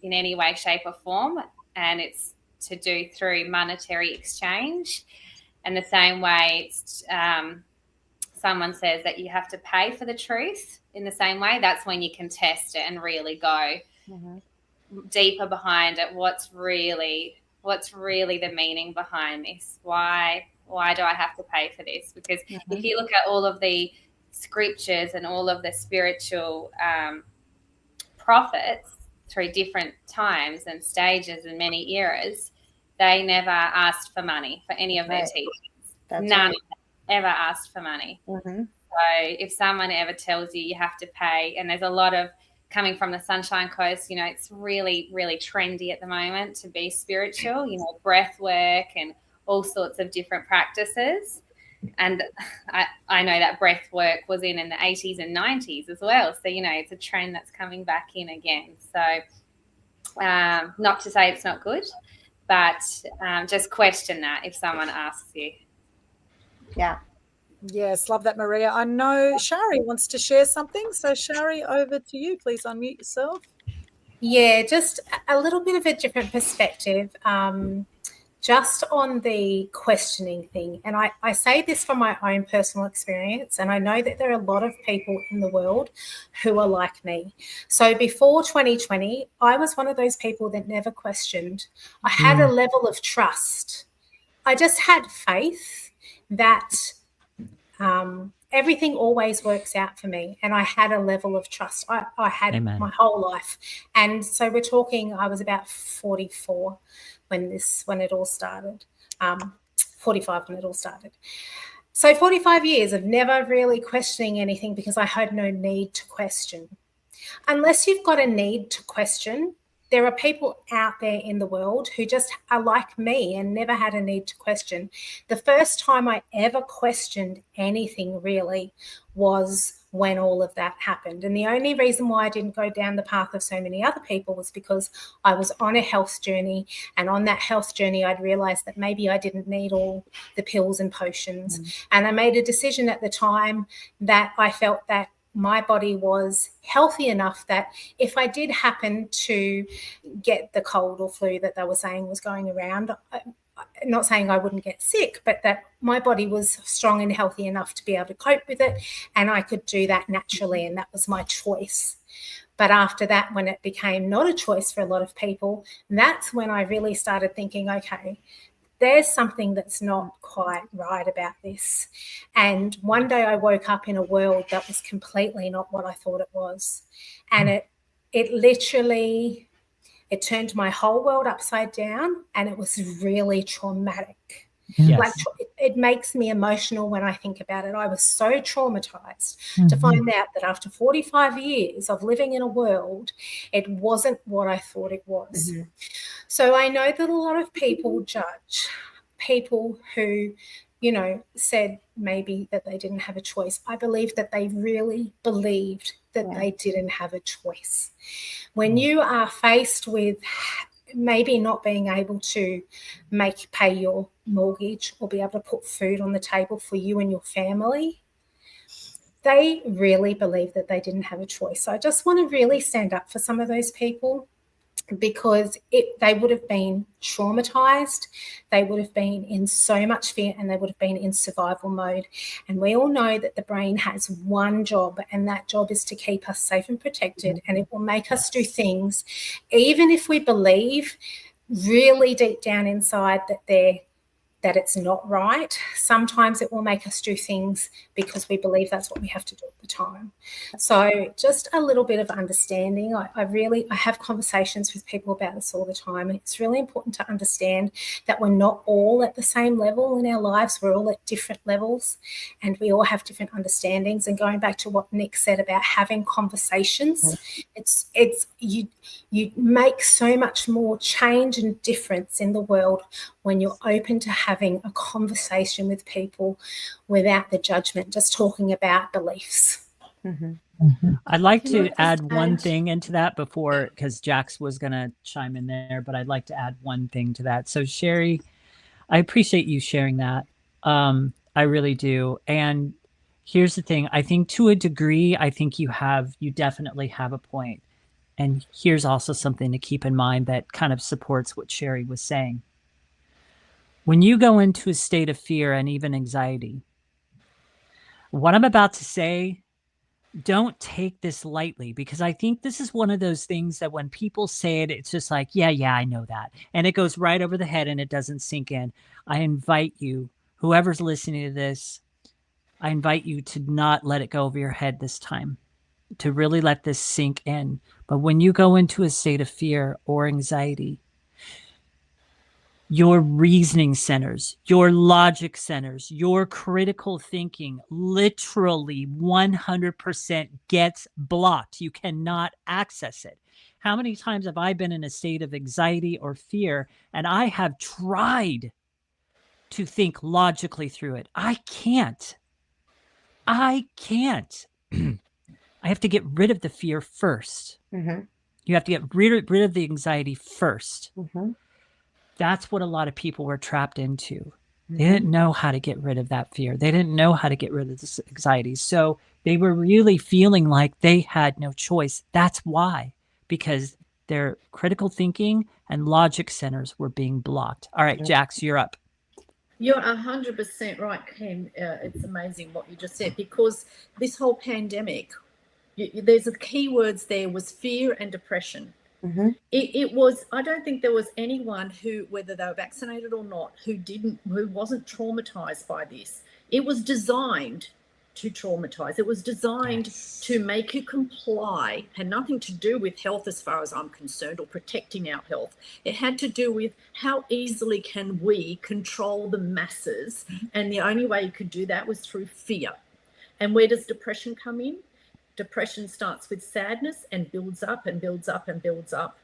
in any way, shape or form, and it's to do through monetary exchange, and the same way it's, someone says that you have to pay for the truth in the same way, that's when you can test it and really go deeper behind it. What's really the meaning behind this? Why do I have to pay for this? Because if you look at all of the scriptures and all of the spiritual prophets through different times and stages and many eras, they never asked for money for any of their teachings. None ever asked for money. So if someone ever tells you you have to pay, and there's a lot of, coming from the Sunshine Coast, it's really, really trendy at the moment to be spiritual, breath work and all sorts of different practices. And I know that breath work was in the 80s and 90s as well. So, it's a trend that's coming back in again. So not to say it's not good, but just question that if someone asks you. Yeah. Yes, love that, Maria. I know Shari wants to share something. So, Shari, over to you. Please unmute yourself. Yeah, just a little bit of a different perspective, just on the questioning thing. And I say this from my own personal experience, and I know that there are a lot of people in the world who are like me. So before 2020, I was one of those people that never questioned. I had a level of trust. I just had faith that everything always works out for me, and I had a level of trust. I had my whole life. And so we're talking, I was about 44 when it all started, 45 when it all started. So 45 years of never really questioning anything, because I had no need to question. Unless you've got a need to question, there are people out there in the world who just are like me and never had a need to question. The first time I ever questioned anything really was when all of that happened. And the only reason why I didn't go down the path of so many other people was because I was on a health journey. And on that health journey, I'd realized that maybe I didn't need all the pills and potions. And I made a decision at the time that I felt that my body was healthy enough that if I did happen to get the cold or flu that they were saying was going around, not saying I wouldn't get sick, but that my body was strong and healthy enough to be able to cope with it, and I could do that naturally, and that was my choice. But after that, when it became not a choice for a lot of people, that's when I really started thinking, okay, there's something that's not quite right about this. And one day I woke up in a world that was completely not what I thought it was. And it literally, it turned my whole world upside down, and it was really traumatic. Yes. Like, it makes me emotional when I think about it. I was so traumatized to find out that after 45 years of living in a world, it wasn't what I thought it was. So I know that a lot of people judge people who, said maybe that they didn't have a choice. I believe that they really believed that they didn't have a choice. When you are faced with maybe not being able to pay your mortgage or be able to put food on the table for you and your family, they really believe that they didn't have a choice. So I just want to really stand up for some of those people because they would have been traumatized, they would have been in so much fear, and they would have been in survival mode. And we all know that the brain has one job, and that job is to keep us safe and protected, and it will make us do things, even if we believe really deep down inside that it's not right. Sometimes it will make us do things because we believe that's what we have to do at the time. So just a little bit of understanding. I have conversations with people about this all the time, and it's really important to understand that we're not all at the same level in our lives. We're all at different levels, and we all have different understandings. And going back to what Nick said about having conversations, it's you make so much more change and difference in the world when you're open to having a conversation with people without the judgment, just talking about beliefs. I'd like to add one thing into that before, because Jax was going to chime in there, but I'd like to add one thing to that. So Sherry, I appreciate you sharing that. I really do. And here's the thing. I think to a degree, I think you definitely have a point. And here's also something to keep in mind that kind of supports what Sherry was saying. When you go into a state of fear and even anxiety, what I'm about to say, don't take this lightly, because I think this is one of those things that when people say it, it's just like, yeah, I know that. And it goes right over the head and it doesn't sink in. I invite you, whoever's listening to this, I invite you to not let it go over your head this time, to really let this sink in. But when you go into a state of fear or anxiety, your reasoning centers, your logic centers, your critical thinking literally 100% gets blocked. You cannot access it. How many times have I been in a state of anxiety or fear, and I have tried to think logically through it? I can't. I have to get rid of the fear first. You have to get rid of the anxiety first. That's what a lot of people were trapped into. They didn't know how to get rid of that fear. They didn't know how to get rid of this anxiety. So they were really feeling like they had no choice. That's why, because their critical thinking and logic centers were being blocked. All right, Jax, you're up. You're 100% right, Ken. It's amazing what you just said, because this whole pandemic, there's the key words there was fear and depression. It was, I don't think there was anyone who, whether they were vaccinated or not, who wasn't traumatized by this. It was designed to traumatize. It was designed to make you comply. Had nothing to do with health as far as I'm concerned, or protecting our health. It had to do with how easily can we control the masses, and the only way you could do that was through fear. And where does depression come in? Depression starts with sadness and builds up and builds up and builds up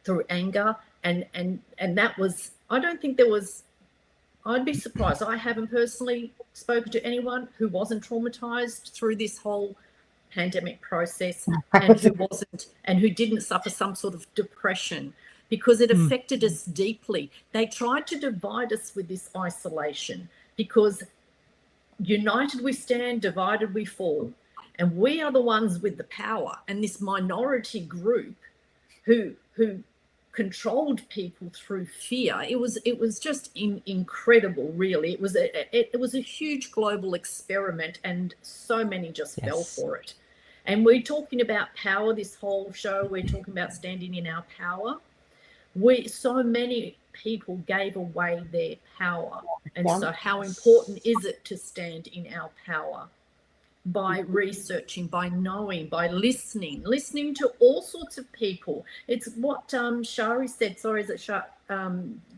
through anger. And that was, I don't think there was, I'd be surprised. I haven't personally spoken to anyone who wasn't traumatized through this whole pandemic process, and who didn't suffer some sort of depression, because it affected us deeply. They tried to divide us with this isolation, because united we stand, divided we fall. And we are the ones with the power, and this minority group who controlled people through fear. It was just incredible, really. It was a huge global experiment, and so many just fell for it. And we're talking about power this whole show. We're talking about standing in our power. So many people gave away their power, and so how important is it to stand in our power? By researching, by knowing, by listening to all sorts of people. It's what Shari said,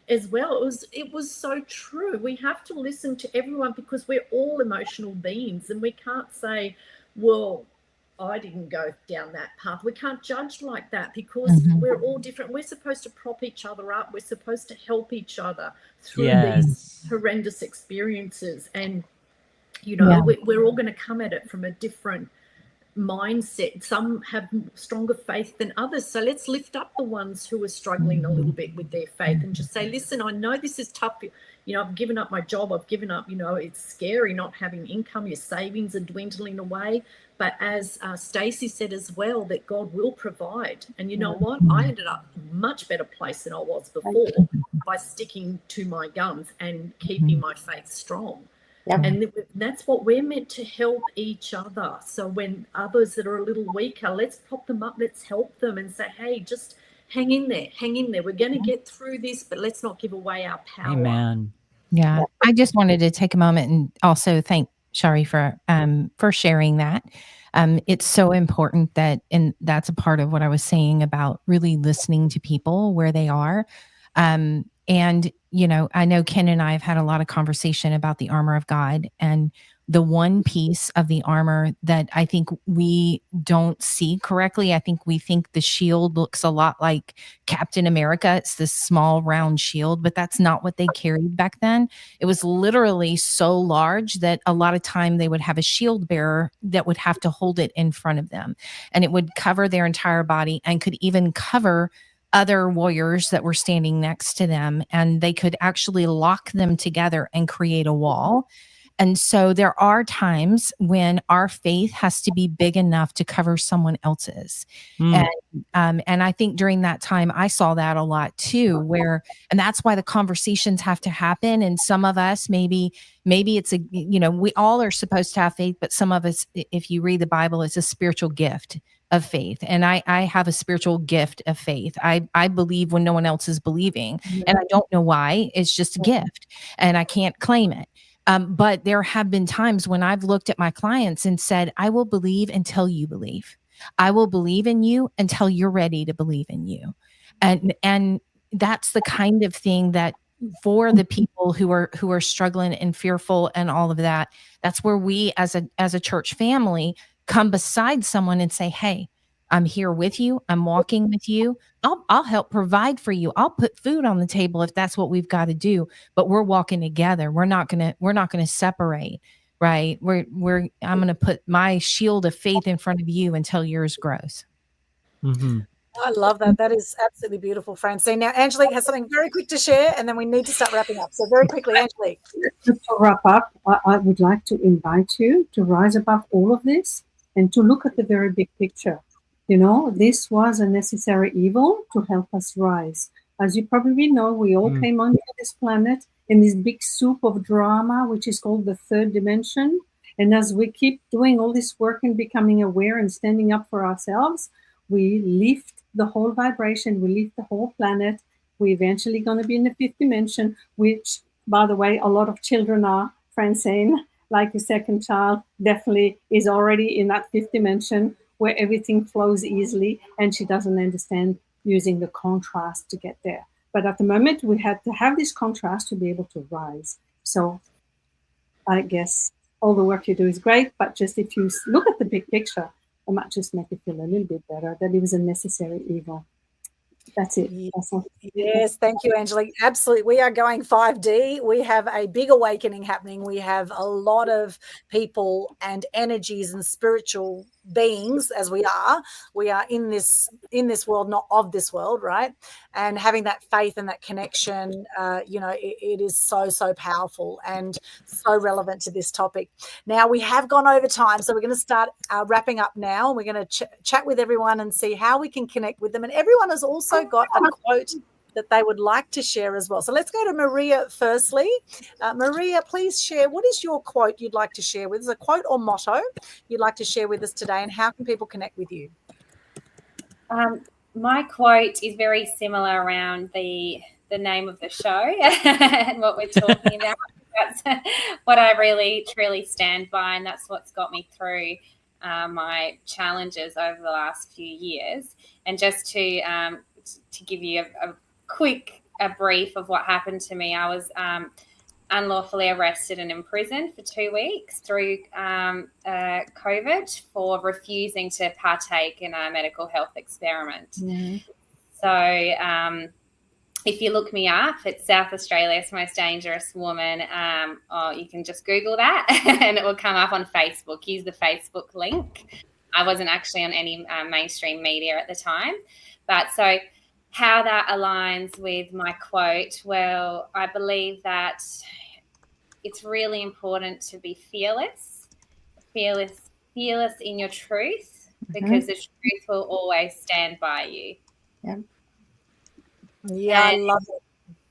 as well. It was so true. We have to listen to everyone, because we're all emotional beings, and we can't say, well, I didn't go down that path. We can't judge like that, because we're all different. We're supposed to prop each other up. We're supposed to help each other through these horrendous experiences. And we're all going to come at it from a different mindset. Some have stronger faith than others. So let's lift up the ones who are struggling a little bit with their faith, and just say, listen, I know this is tough. I've given up my job, I've given up, it's scary not having income, your savings are dwindling away. But as Stacey said as well, that God will provide. And you know what? I ended up in a much better place than I was before by sticking to my guns and keeping my faith strong. Yep. And that's what we're meant to help each other. So when others that are a little weaker, let's prop them up, let's help them and say, hey, just hang in there. We're going to get through this, but let's not give away our power. Amen. Yeah. I just wanted to take a moment and also thank Shari for sharing that. It's so important that, and that's a part of what I was saying about really listening to people where they are. And, I know Ken and I have had a lot of conversation about the armor of God, and the one piece of the armor that I think we don't see correctly. I think we think the shield looks a lot like Captain America. It's this small round shield, but that's not what they carried back then. It was literally so large that a lot of time they would have a shield bearer that would have to hold it in front of them, and it would cover their entire body and could even cover other warriors that were standing next to them, and they could actually lock them together and create a wall. And so there are times when our faith has to be big enough to cover someone else's. And I think during that time, I saw that a lot too, and that's why the conversations have to happen. And some of us, maybe it's we all are supposed to have faith, but some of us, if you read the Bible, it's a spiritual gift of faith. And I have a spiritual gift of faith. I believe when no one else is believing, and I don't know why. It's just a gift and I can't claim it. But there have been times when I've looked at my clients and said, I will believe until you believe. I will believe in you until you're ready to believe in you. And that's the kind of thing that for the people who are struggling and fearful and all of that, that's where we as a church family come beside someone and say, hey, I'm here with you. I'm walking with you. I'll help provide for you. I'll put food on the table if that's what we've got to do, but we're walking together. We're not going to separate, right? I'm going to put my shield of faith in front of you until yours grows. Mm-hmm. I love that. That is absolutely beautiful, Francine. Now, Angelique has something very quick to share, and then we need to start wrapping up. So very quickly, Angelique. To wrap up, I would like to invite you to rise above all of this and to look at the very big picture. This was a necessary evil to help us rise. As you probably know, we all came onto this planet in this big soup of drama, which is called the third dimension. And as we keep doing all this work and becoming aware and standing up for ourselves, we lift the whole vibration, we lift the whole planet. We're eventually going to be in the fifth dimension, which, by the way, a lot of children are. Francine, like your second child, definitely is already in that fifth dimension, where everything flows easily, and she doesn't understand using the contrast to get there. But at the moment, we had to have this contrast to be able to rise. So I guess all the work you do is great, but just if you look at the big picture, it might just make you feel a little bit better that it was a necessary evil. That's it. Yes, thank you, Angelique. Absolutely. We are going 5D. We have a big awakening happening. We have a lot of people and energies and spiritual beings, as we are in this world, not of this world, right? And having that faith and that connection, it is so powerful and so relevant to this topic. Now, we have gone over time, so we're going to start wrapping up now. We're going to chat with everyone and see how we can connect with them. And everyone has also got a quote that they would like to share as well. So let's go to Maria firstly. Maria, please share, what is your quote you'd like to share with us, a quote or motto you'd like to share with us today, and how can people connect with you? My quote is very similar around the name of the show and what we're talking about. That's what I really, truly stand by, and that's what's got me through my challenges over the last few years. And just to give you a quick brief of what happened to me, I was unlawfully arrested and imprisoned for 2 weeks through COVID for refusing to partake in a medical health experiment. Mm-hmm. So if you look me up, it's South Australia's Most Dangerous Woman, or you can just Google that and it will come up on Facebook. Use the Facebook link. I wasn't actually on any mainstream media at the time. But so how that aligns with my quote, well, I believe that it's really important to be fearless in your truth, because the truth will always stand by you. Yeah, I love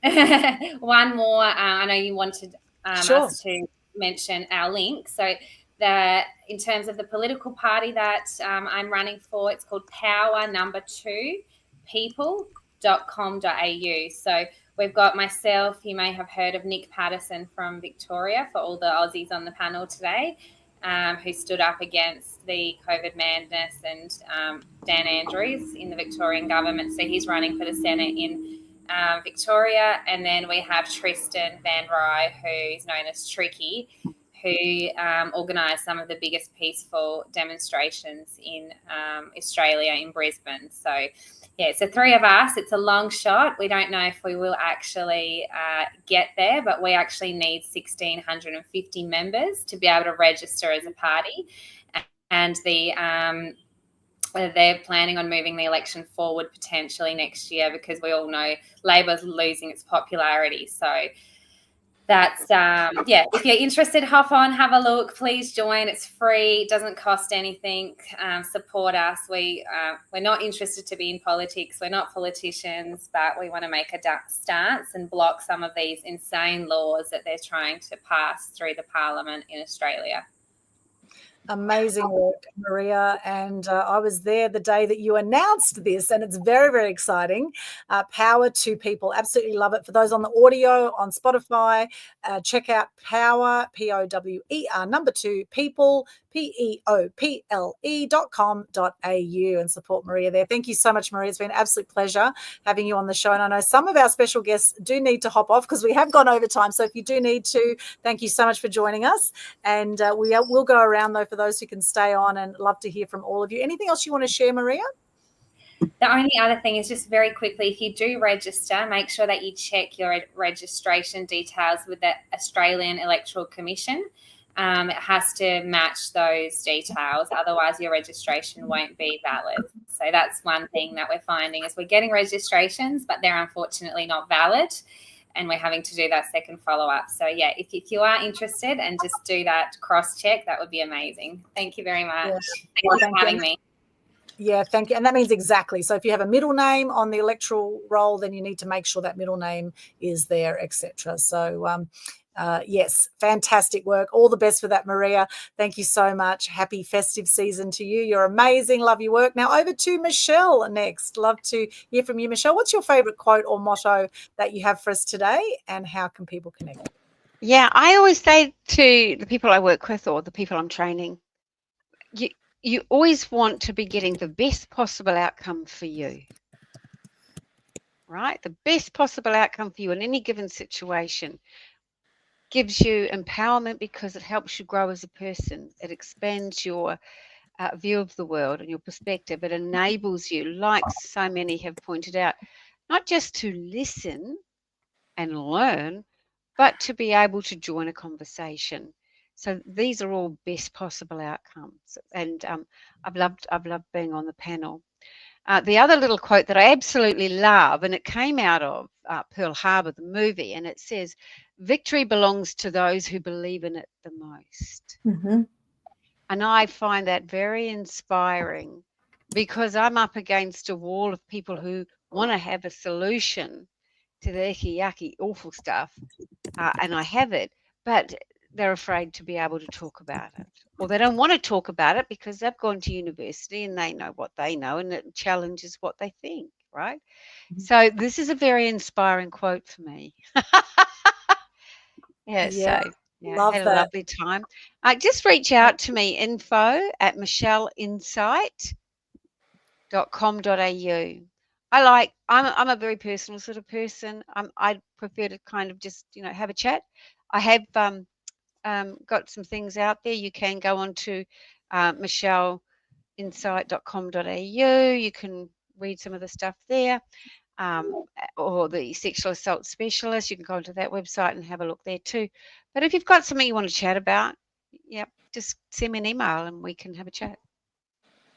it. One more, I know you wanted Sure. us to mention our link. So in terms of the political party that I'm running for, it's called Power Number 2 People.com.au. So we've got myself, you may have heard of Nick Patterson from Victoria, for all the Aussies on the panel today, who stood up against the COVID madness, and Dan Andrews in the Victorian government. So he's running for the Senate in Victoria. And then we have Tristan Van Rye, who's known as Tricky, who organised some of the biggest peaceful demonstrations in Australia, in Brisbane. So, yeah, so 3 of us. It's a long shot. We don't know if we will actually get there, but we actually need 1,650 members to be able to register as a party. And they're planning on moving the election forward potentially next year, because we all know Labor's losing its popularity. So that's, if you're interested, hop on, have a look, please join. It's free, it doesn't cost anything. Support us. We're not interested to be in politics. We're not politicians, but we want to make a stance and block some of these insane laws that they're trying to pass through the Parliament in Australia. Amazing work, Maria. And I was there the day that you announced this, and it's very, very exciting. Power to People. Absolutely love it. For those on the audio on Spotify, check out Power, POWER, number 2, People, PEOPLE.com.au, and support Maria there. Thank you so much, Maria. It's been an absolute pleasure having you on the show. And I know some of our special guests do need to hop off because we have gone over time. So if you do need to, thank you so much for joining us. And we'll go around, though, for those who can stay on, and love to hear from all of you. Anything else you want to share, Maria? The only other thing is, just very quickly, if you do register, make sure that you check your registration details with the Australian Electoral Commission. It has to match those details, otherwise your registration won't be valid. So that's one thing that we're finding, is we're getting registrations, but they're unfortunately not valid, and we're having to do that second follow-up. So, yeah, if you are interested and just do that cross-check, that would be amazing. Thank you very much. Yes. Thank you for having me. Yeah, thank you. And that means exactly. So if you have a middle name on the electoral roll, then you need to make sure that middle name is there, etc. So, yes, fantastic work. All the best for that, Maria. Thank you so much. Happy festive season to you. You're amazing. Love your work. Now over to Michelle next. Love to hear from you, Michelle. What's your favourite quote or motto that you have for us today, and how can people connect? Yeah, I always say to the people I work with, or the people I'm training, you always want to be getting the best possible outcome for you, right? The best possible outcome for you in any given situation gives you empowerment, because it helps you grow as a person. It expands your view of the world and your perspective. It enables you, like so many have pointed out, not just to listen and learn, but to be able to join a conversation. So these are all best possible outcomes, and I've loved being on the panel. The other little quote that I absolutely love, and it came out of Pearl Harbor, the movie, and it says, "Victory belongs to those who believe in it the most." Mm-hmm. And I find that very inspiring, because I'm up against a wall of people who want to have a solution to the icky, yucky, awful stuff, and I have it, but they're afraid to be able to talk about it, or they don't want to talk about it because they've gone to university and they know what they know, and it challenges what they think, right? Mm-hmm. So this is a very inspiring quote for me. So love had that. a lovely time. Just reach out to me, info@michelleinsight.com.au. I'm a very personal sort of person. I prefer to kind of just have a chat. I have got some things out there. You can go on to michelleinsight.com.au. You can read some of the stuff there, or the sexual assault specialist. You can go onto that website and have a look there too. But if you've got something you want to chat about, just send me an email and we can have a chat.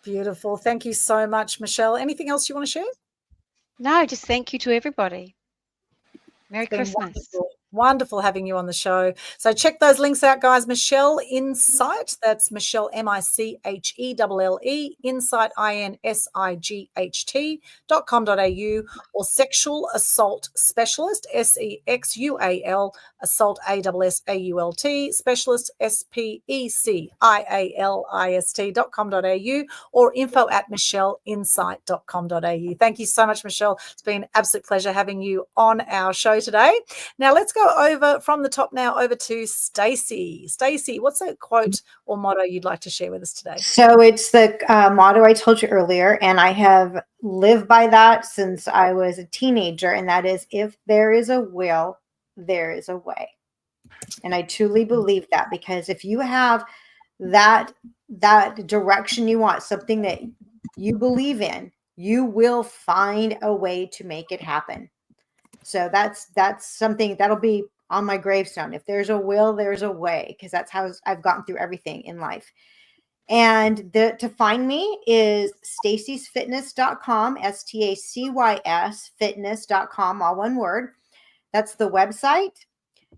Beautiful. Thank you so much, Michelle. Anything else you want to share? No, just thank you to everybody. Merry It's been Christmas. wonderful having you on the show. So check those links out, guys. Michelle Insight, that's Michelle MICHELLE, Insight INSIGHT.com.au, or Sexual Assault Specialist, SEXUAL, Assault ASSAULT, Specialist SPECIALIST.com.au, or info@michelleinsight.com.au. Thank you so much, Michelle. It's been an absolute pleasure having you on our show today. Now let's go over from the top now over to Stacey. Stacey, what's a quote or motto you'd like to share with us today? So it's the motto I told you earlier, and I have lived by that since I was a teenager, and that is, if there is a will, there is a way. And I truly believe that, because if you have that direction you want, something that you believe in, you will find a way to make it happen. So that's something that'll be on my gravestone. If there's a will, there's a way, because that's how I've gotten through everything in life. And to find me is stacysfitness.com, STACYS fitness.com, all one word. That's the website.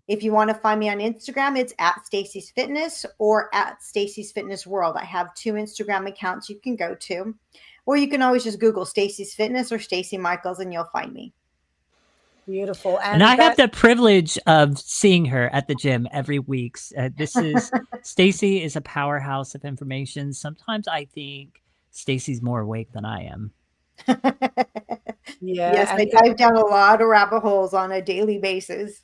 If you want to find me on Instagram, it's at Stacey's Fitness or at Stacey's Fitness World. I have 2 Instagram accounts you can go to, or you can always just Google Stacey's Fitness or Stacey Michaels and you'll find me. Beautiful. And I have the privilege of seeing her at the gym every week. This is Stacey is a powerhouse of information. Sometimes I think Stacey's more awake than I am. Yes, I dive down a lot of rabbit holes on a daily basis.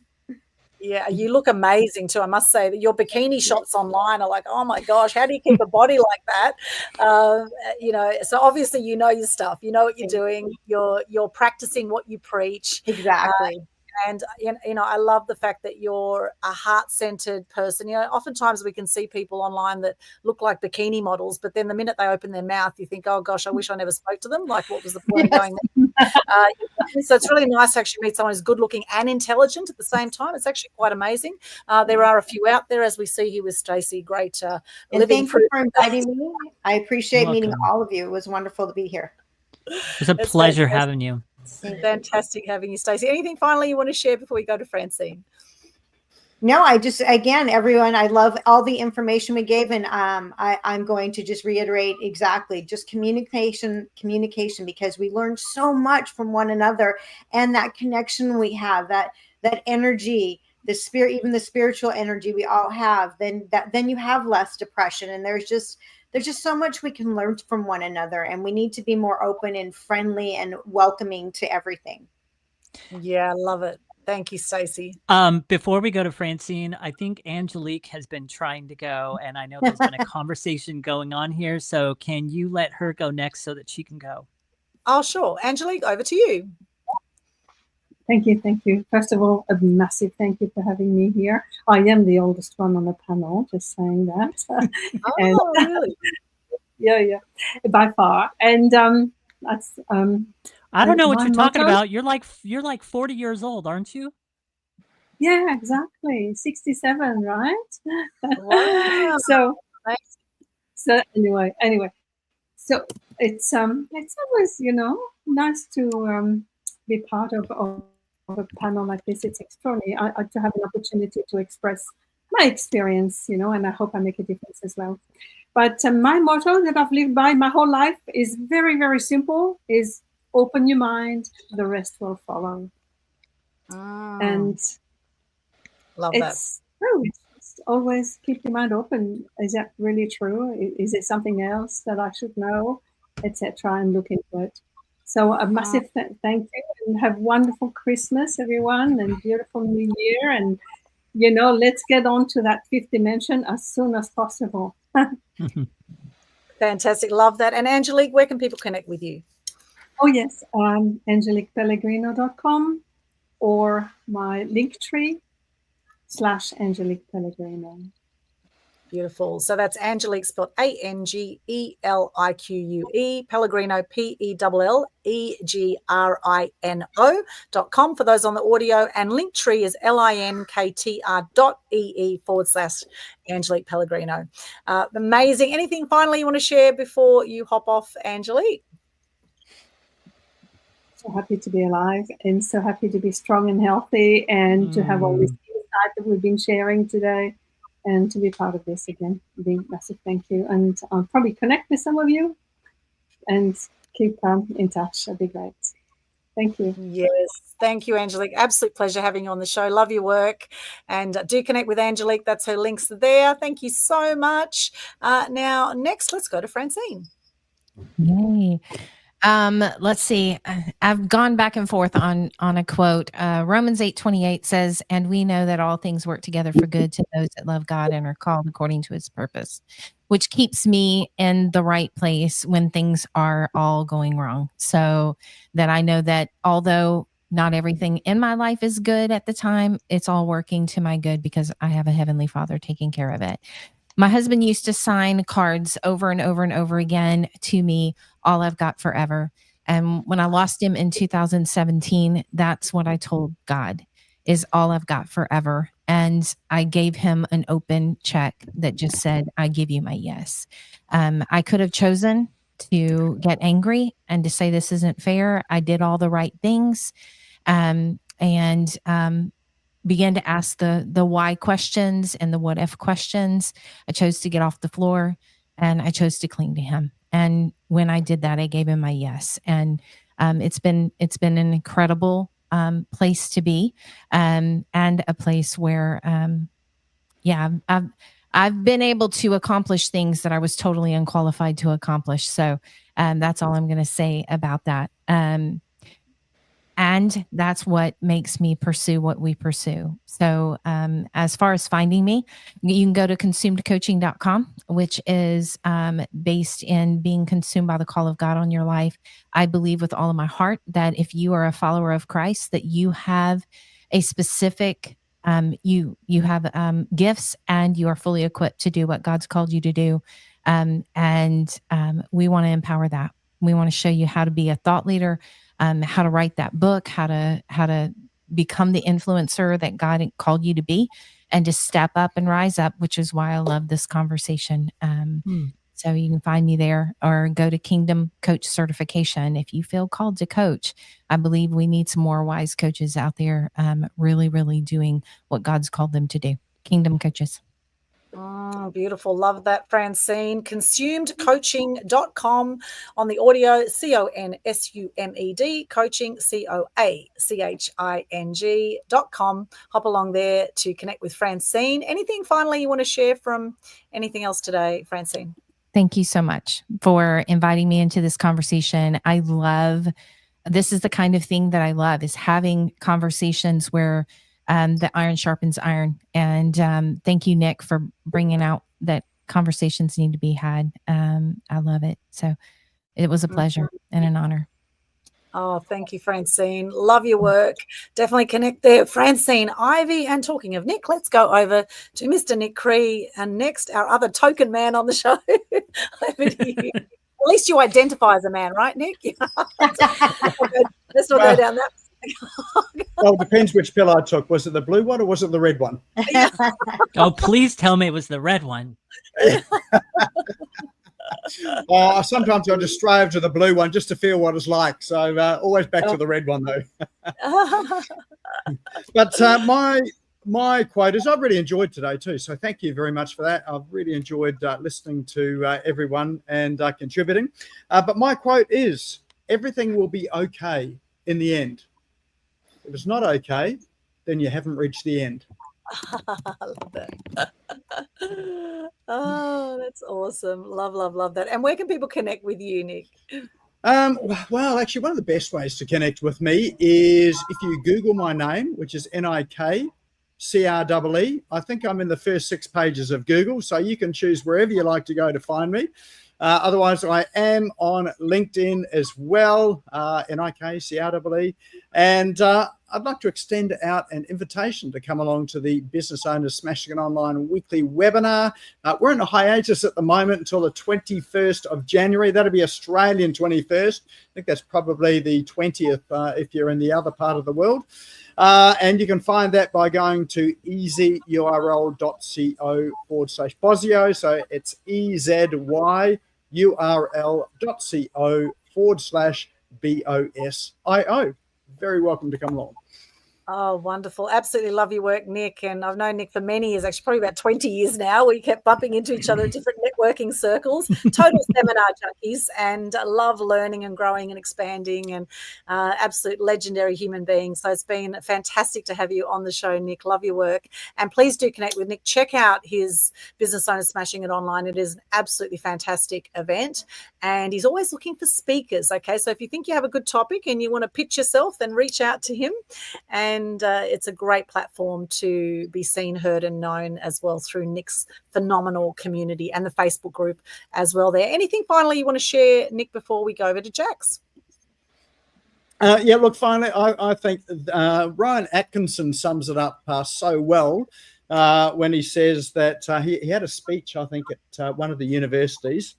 Yeah, you look amazing too. I must say that your bikini shots online are like, oh my gosh, how do you keep a body like that? So obviously you know your stuff. You know what you're doing. You're practicing what you preach. Exactly. And I love the fact that you're a heart-centered person. Oftentimes we can see people online that look like bikini models, but then the minute they open their mouth, you think, oh gosh, I wish I never spoke to them. Like, what was the point of going there? So it's really nice to actually meet someone who's good-looking and intelligent at the same time. It's actually quite amazing. There are a few out there, as we see here with Stacey. Great living thank you for inviting me. I appreciate meeting all of you. It was wonderful to be here. It's a pleasure having you. Fantastic having you, Stacey. Anything finally you want to share before we go to Francine? No, again, everyone, I love all the information we gave, and I'm going to just reiterate exactly, just communication, because we learn so much from one another, and that connection we have, that energy, the spirit, even the spiritual energy we all have, then you have less depression, and there's just so much we can learn from one another, and we need to be more open and friendly and welcoming to everything. Yeah, I love it. Thank you, Stacey. Before we go to Francine, I think Angelique has been trying to go, and I know there's been a conversation going on here. So can you let her go next so that she can go? Oh, sure. Angelique, over to you. Thank you. Thank you. First of all, a massive thank you for having me here. I am the oldest one on the panel, just saying that. Oh, really? Yeah, by far. And that's I don't know what you're talking about. You're like 40 years old, aren't you? Yeah, exactly. 67, right? Wow. So anyway. So it's always, nice to be part of a panel like this. It's extraordinary to have an opportunity to express my experience, and I hope I make a difference as well. But my motto that I've lived by my whole life is very, very simple, is open your mind, the rest will follow. And love it's true. It's always keep your mind open. Is that really true? Is it something else that I should know, etc., and look into it. So a massive thank you, and have wonderful Christmas, everyone, and beautiful New Year. And, let's get on to that 5th dimension as soon as possible. Fantastic. Love that. And Angelique, where can people connect with you? Oh, yes. AngeliquePellegrino.com or my Linktree /Angelique Pellegrino. Beautiful. So that's Angelique, spelled ANGELIQUE, Pellegrino, PELLEGRINO.com for those on the audio, and Linktree is linktr.ee/Angelique Pellegrino. Amazing. Anything finally you want to share before you hop off, Angelique? So happy to be alive and so happy to be strong and healthy and to have all this insight that we've been sharing today and to be part of this again. A big, massive thank you. And I'll probably connect with some of you and keep in touch. That'd be great. Thank you. Yes. Thank you, Angelique. Absolute pleasure having you on the show. Love your work. And do connect with Angelique. That's her links there. Thank you so much. Now, next, let's go to Francine. Yay. Let's see. I've gone back and forth on a quote. Romans 8:28 says, "And we know that all things work together for good to those that love God and are called according to his purpose," which keeps me in the right place when things are all going wrong. So that I know that although not everything in my life is good at the time, it's all working to my good because I have a heavenly Father taking care of it. My husband used to sign cards over and over and over again to me, "All I've got forever." And when I lost him in 2017, that's what I told God is all I've got forever. And I gave him an open check that just said, "I give you my yes." I could have chosen to get angry and to say this isn't fair. I did all the right things and began to ask the why questions and the what if questions. I chose to get off the floor and I chose to cling to him. And when I did that, I gave him my yes. And it's been an incredible place to be and a place where, I've been able to accomplish things that I was totally unqualified to accomplish. So that's all I'm going to say about that. And that's what makes me pursue what we pursue. So as far as finding me, you can go to consumedcoaching.com, which is based in being consumed by the call of God on your life. I believe with all of my heart that if you are a follower of Christ, that you have a specific, you have gifts and you are fully equipped to do what God's called you to do. And we want to empower that. We want to show you how to be a thought leader, how to write that book, how to become the influencer that God called you to be, and to step up and rise up, which is why I love this conversation. So you can find me there or go to Kingdom Coach Certification. If you feel called to coach, I believe we need some more wise coaches out there really, really doing what God's called them to do. Kingdom Coaches. Beautiful. Love that, Francine. Consumedcoaching.com on the audio, CONSUMED, coaching, COACHING.com. Hop along there to connect with Francine. Anything finally you want to share from anything else today, Francine? Thank you so much for inviting me into this conversation. This is the kind of thing that I love, is having conversations where the iron sharpens iron. And thank you, Nick, for bringing out that conversations need to be had. I love it. So it was a pleasure and an honor. Oh, thank you, Francine. Love your work. Definitely connect there. Francine Ivey. And talking of Nick, let's go over to Mr. Nick Cree. And next, our other token man on the show. Over to you. At least you identify as a man, right, Nick? Let's not go down that. Well, it depends which pill I took. Was it the blue one or was it the red one? Oh, please tell me it was the red one. Sometimes I just stray over to the blue one just to feel what it's like. So always back to the red one, though. But my quote is, I've really enjoyed today too. So thank you very much for that. I've really enjoyed listening to everyone and contributing. But my quote is, everything will be okay in the end. If it's not okay, then you haven't reached the end. I love that. Oh, that's awesome. Love that. And where can people connect with you, Nick? Well, actually, one of the best ways to connect with me is if you Google my name, which is NIKCREE. I think I'm in the first 6 pages of Google, so you can choose wherever you like to go to find me. Otherwise, I am on LinkedIn as well, NIKCREE. And I'd like to extend out an invitation to come along to the Business Owners Smashing It Online weekly webinar. We're in a hiatus at the moment until the 21st of January. That'll be Australian 21st. I think that's probably the 20th if you're in the other part of the world. And you can find that by going to easyurl.co/Bosio. So it's EZYURL.co/ BOSIO. Very welcome to come along. Oh, wonderful. Absolutely love your work, Nick. And I've known Nick for many years, actually probably about 20 years now. We kept bumping into each other at different networking circles, total seminar junkies, and love learning and growing and expanding, and absolute legendary human being. So it's been fantastic to have you on the show, Nick. Love your work. And please do connect with Nick. Check out his Business Owners Smashing It Online. It is an absolutely fantastic event. And he's always looking for speakers. Okay. So if you think you have a good topic and you want to pitch yourself, then reach out to him. And it's a great platform to be seen, heard, and known as well through Nick's phenomenal community and the Facebook group as well there. Anything finally you want to share, Nick, before we go over to Jax? Yeah, look, finally, I think Ryan Atkinson sums it up so well when he says that he had a speech, I think, at one of the universities,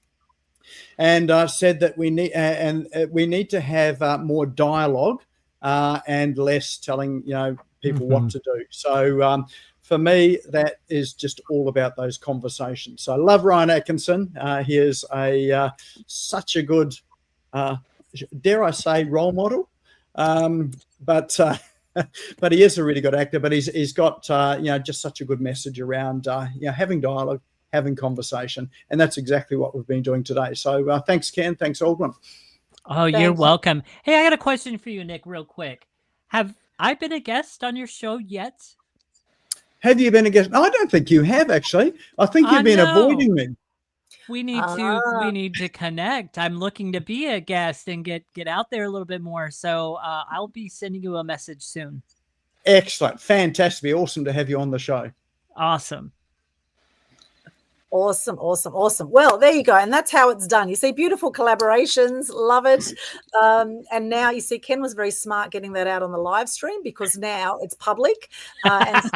and said that we need to have more dialogue and less telling people what to do. So for me, that is just all about those conversations. So I love Ryan Atkinson. He is such a good, dare I say, role model. But he is a really good actor. But he's got just such a good message around having dialogue, having conversation, and that's exactly what we've been doing today. So thanks, Ken. Thanks, Aldwyn. Oh, you're welcome. Hey, I got a question for you, Nick, real quick. Have I been a guest on your show yet? Have you been a guest? No, I don't think you have, actually. I think you've been avoiding me. We need to connect. I'm looking to be a guest and get out there a little bit more. So I'll be sending you a message soon. Excellent. Fantastic. Be awesome to have you on the show. Awesome. Awesome. Well, there you go. And that's how it's done. You see beautiful collaborations. Love it. And now you see Ken was very smart getting that out on the live stream, because now it's public. And so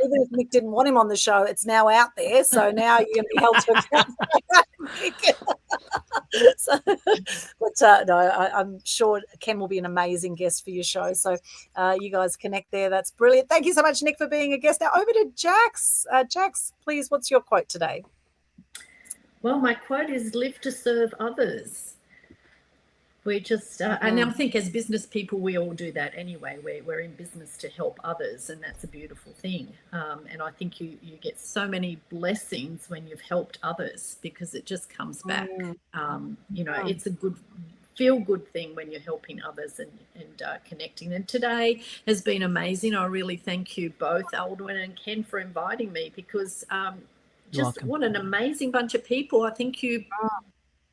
even if Nick didn't want him on the show, it's now out there. So now you're going to be held to account. I'm sure Ken will be an amazing guest for your show. So you guys connect there. That's brilliant. Thank you so much, Nick, for being a guest. Now over to Jax. Jax, please, what's your quote today? Well, my quote is live to serve others. We just, and I think as business people, we all do that anyway. We're in business to help others, and that's a beautiful thing. And I think you get so many blessings when you've helped others, because it just comes back. It's a good, feel-good thing when you're helping others and connecting. And today has been amazing. I really thank you both, Aldwyn and Ken, for inviting me, because just what an amazing bunch of people. I think you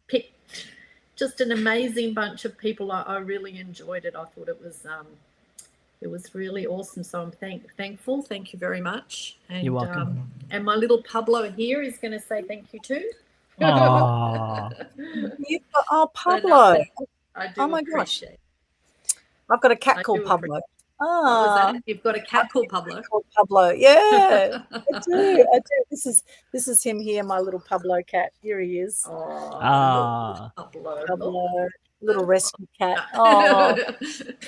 picked just an amazing bunch of people. I really enjoyed it. I thought it was really awesome. So I'm thankful. Thank you very much. And, you're welcome. And my little Pablo here is going to say thank you too. Pablo. I do oh my gosh. it. I've got a cat called Pablo. You've got a cat called Pablo. Yeah, I do. This is him here, my little Pablo cat. Here he is. Pablo, little rescue cat. Oh,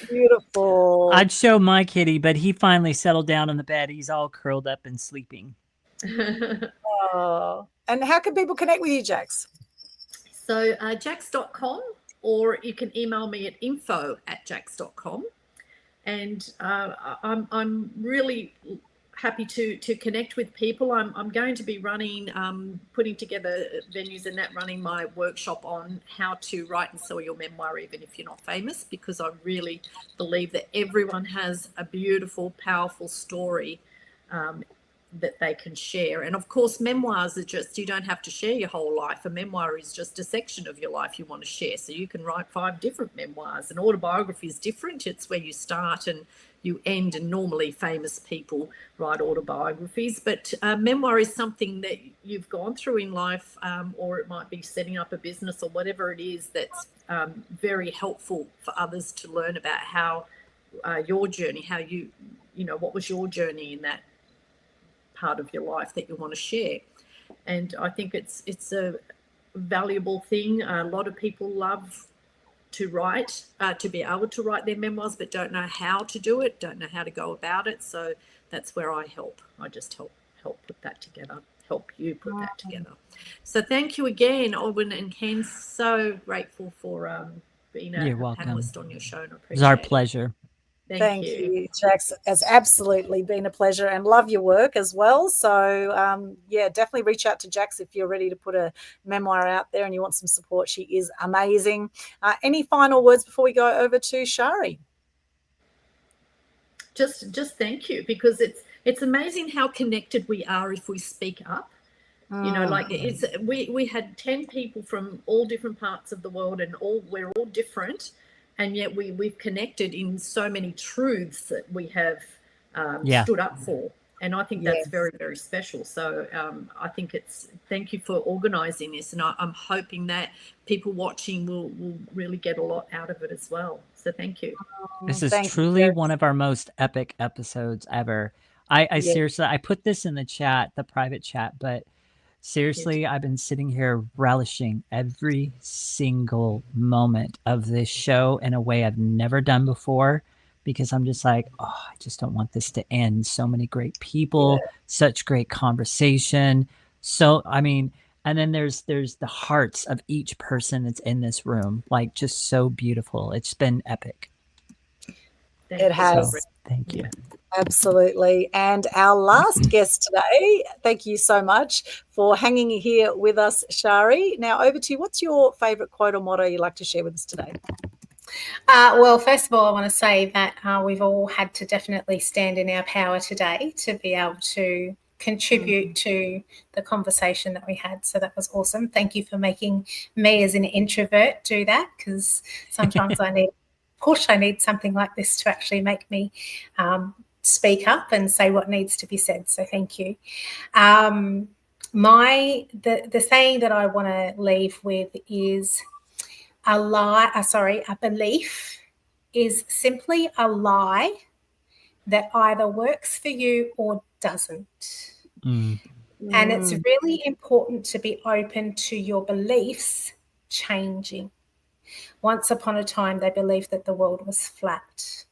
beautiful. I'd show my kitty, but he finally settled down in the bed. He's all curled up and sleeping. Oh, and how can people connect with you, Jax? So jax.com, or you can email me at info@jax.com. And I'm really happy to connect with people. I'm going to be running, putting together venues and running my workshop on how to write and sell your memoir, even if you're not famous, because I really believe that everyone has a beautiful, powerful story that they can share. And of course, memoirs are just, you don't have to share your whole life. A memoir is just a section of your life you want to share. So you can write 5 different memoirs. An autobiography is different. It's where you start and you end, and normally famous people write autobiographies. But memoir is something that you've gone through in life, or it might be setting up a business or whatever it is, that's very helpful for others to learn about how your journey, how what was your journey in that part of your life that you want to share. And I think it's a valuable thing. A lot of people love to write, to be able to write their memoirs, but don't know how to do it, don't know how to go about it. So that's where I help. I just help put that together, help you put that together. So thank you again, Aldwyn and Ken. So grateful for being You're a welcome. panelist on your show, and I appreciate It's our it. pleasure. Thank you, Jax. It's absolutely been a pleasure, and love your work as well. So, yeah, definitely reach out to Jax if you're ready to put a memoir out there and you want some support. She is amazing. Any final words before we go over to Shari? Just thank you, because it's amazing how connected we are if we speak up. You know, like we had 10 people from all different parts of the world, and we're all different, and yet we've connected in so many truths that we have stood up for. And I think that's very, very special. So I think thank you for organising this, and I'm hoping that people watching will really get a lot out of it as well. So thank you. This is truly one of our most epic episodes ever. I seriously, I put this in the chat, the private chat, but seriously, I've been sitting here relishing every single moment of this show in a way I've never done before, because I'm just like, oh, I just don't want this to end. So many great people, such great conversation. So, I mean, and then there's the hearts of each person that's in this room, like just so beautiful. It's been epic. It has. So, thank you. Absolutely. And our last guest today, thank you so much for hanging here with us, Shari. Now over to you. What's your favourite quote or motto you'd like to share with us today? Well, first of all, I want to say that we've all had to definitely stand in our power today to be able to contribute to the conversation that we had. So that was awesome. Thank you for making me as an introvert do that, because sometimes I need something like this to actually make me speak up and say what needs to be said. So thank you. The saying that I want to leave with is a belief is simply a lie that either works for you or doesn't. And it's really important to be open to your beliefs changing. Once upon a time, they believed that the world was flat.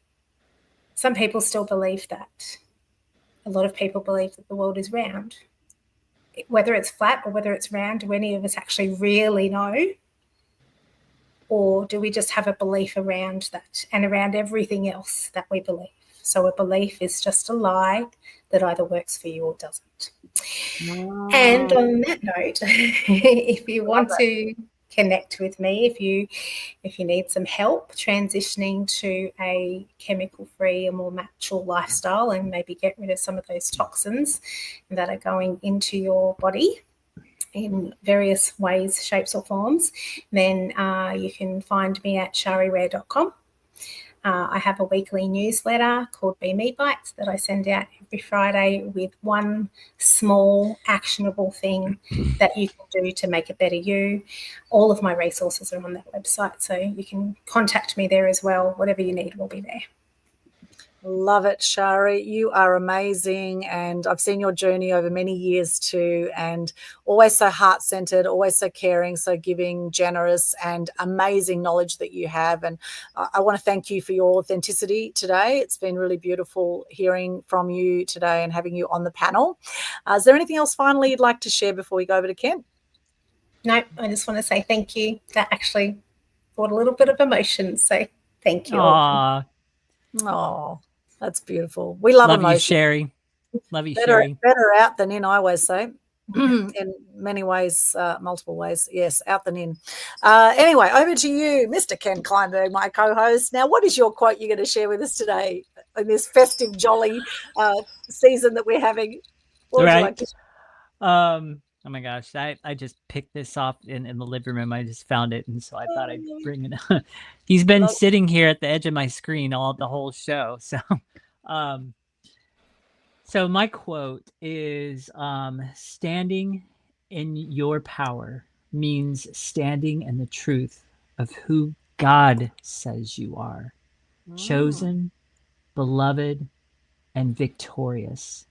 Some people still believe that. A lot of people believe that the world is round. Whether it's flat or whether it's round, do any of us actually really know? Or do we just have a belief around that and around everything else that we believe? So a belief is just a lie that either works for you or doesn't. And on that note, if you want to connect with me, if you need some help transitioning to a chemical-free and more natural lifestyle and maybe get rid of some of those toxins that are going into your body in various ways, shapes or forms, then you can find me at shariware.com. I have a weekly newsletter called Be Me Bites that I send out every Friday with one small actionable thing that you can do to make a better you. All of my resources are on that website, so you can contact me there as well. Whatever you need will be there. Love it, Shari. You are amazing, and I've seen your journey over many years too, and always so heart-centered, always so caring, so giving, generous, and amazing knowledge that you have. And I want to thank you for your authenticity today. It's been really beautiful hearing from you today and having you on the panel. Is there anything else finally you'd like to share before we go over to Ken? No, I just want to say thank you. That actually brought a little bit of emotion, so thank you. Oh, that's beautiful. We love emotion. You, Sherry. Love you, better, Sherry. Better out than in, I always say. In many ways, multiple ways. Yes, out than in. Anyway, over to you, Mr. Ken Kleinberg, my co-host. Now, what is your quote you're going to share with us today in this festive, jolly season that we're having? What would you like to share? Oh my gosh, I just picked this up in the living room. I just found it, and so I thought I'd bring it up. He's been sitting here at the edge of my screen the whole show. So my quote is standing in your power means standing in the truth of who God says you are. Chosen, beloved, and victorious.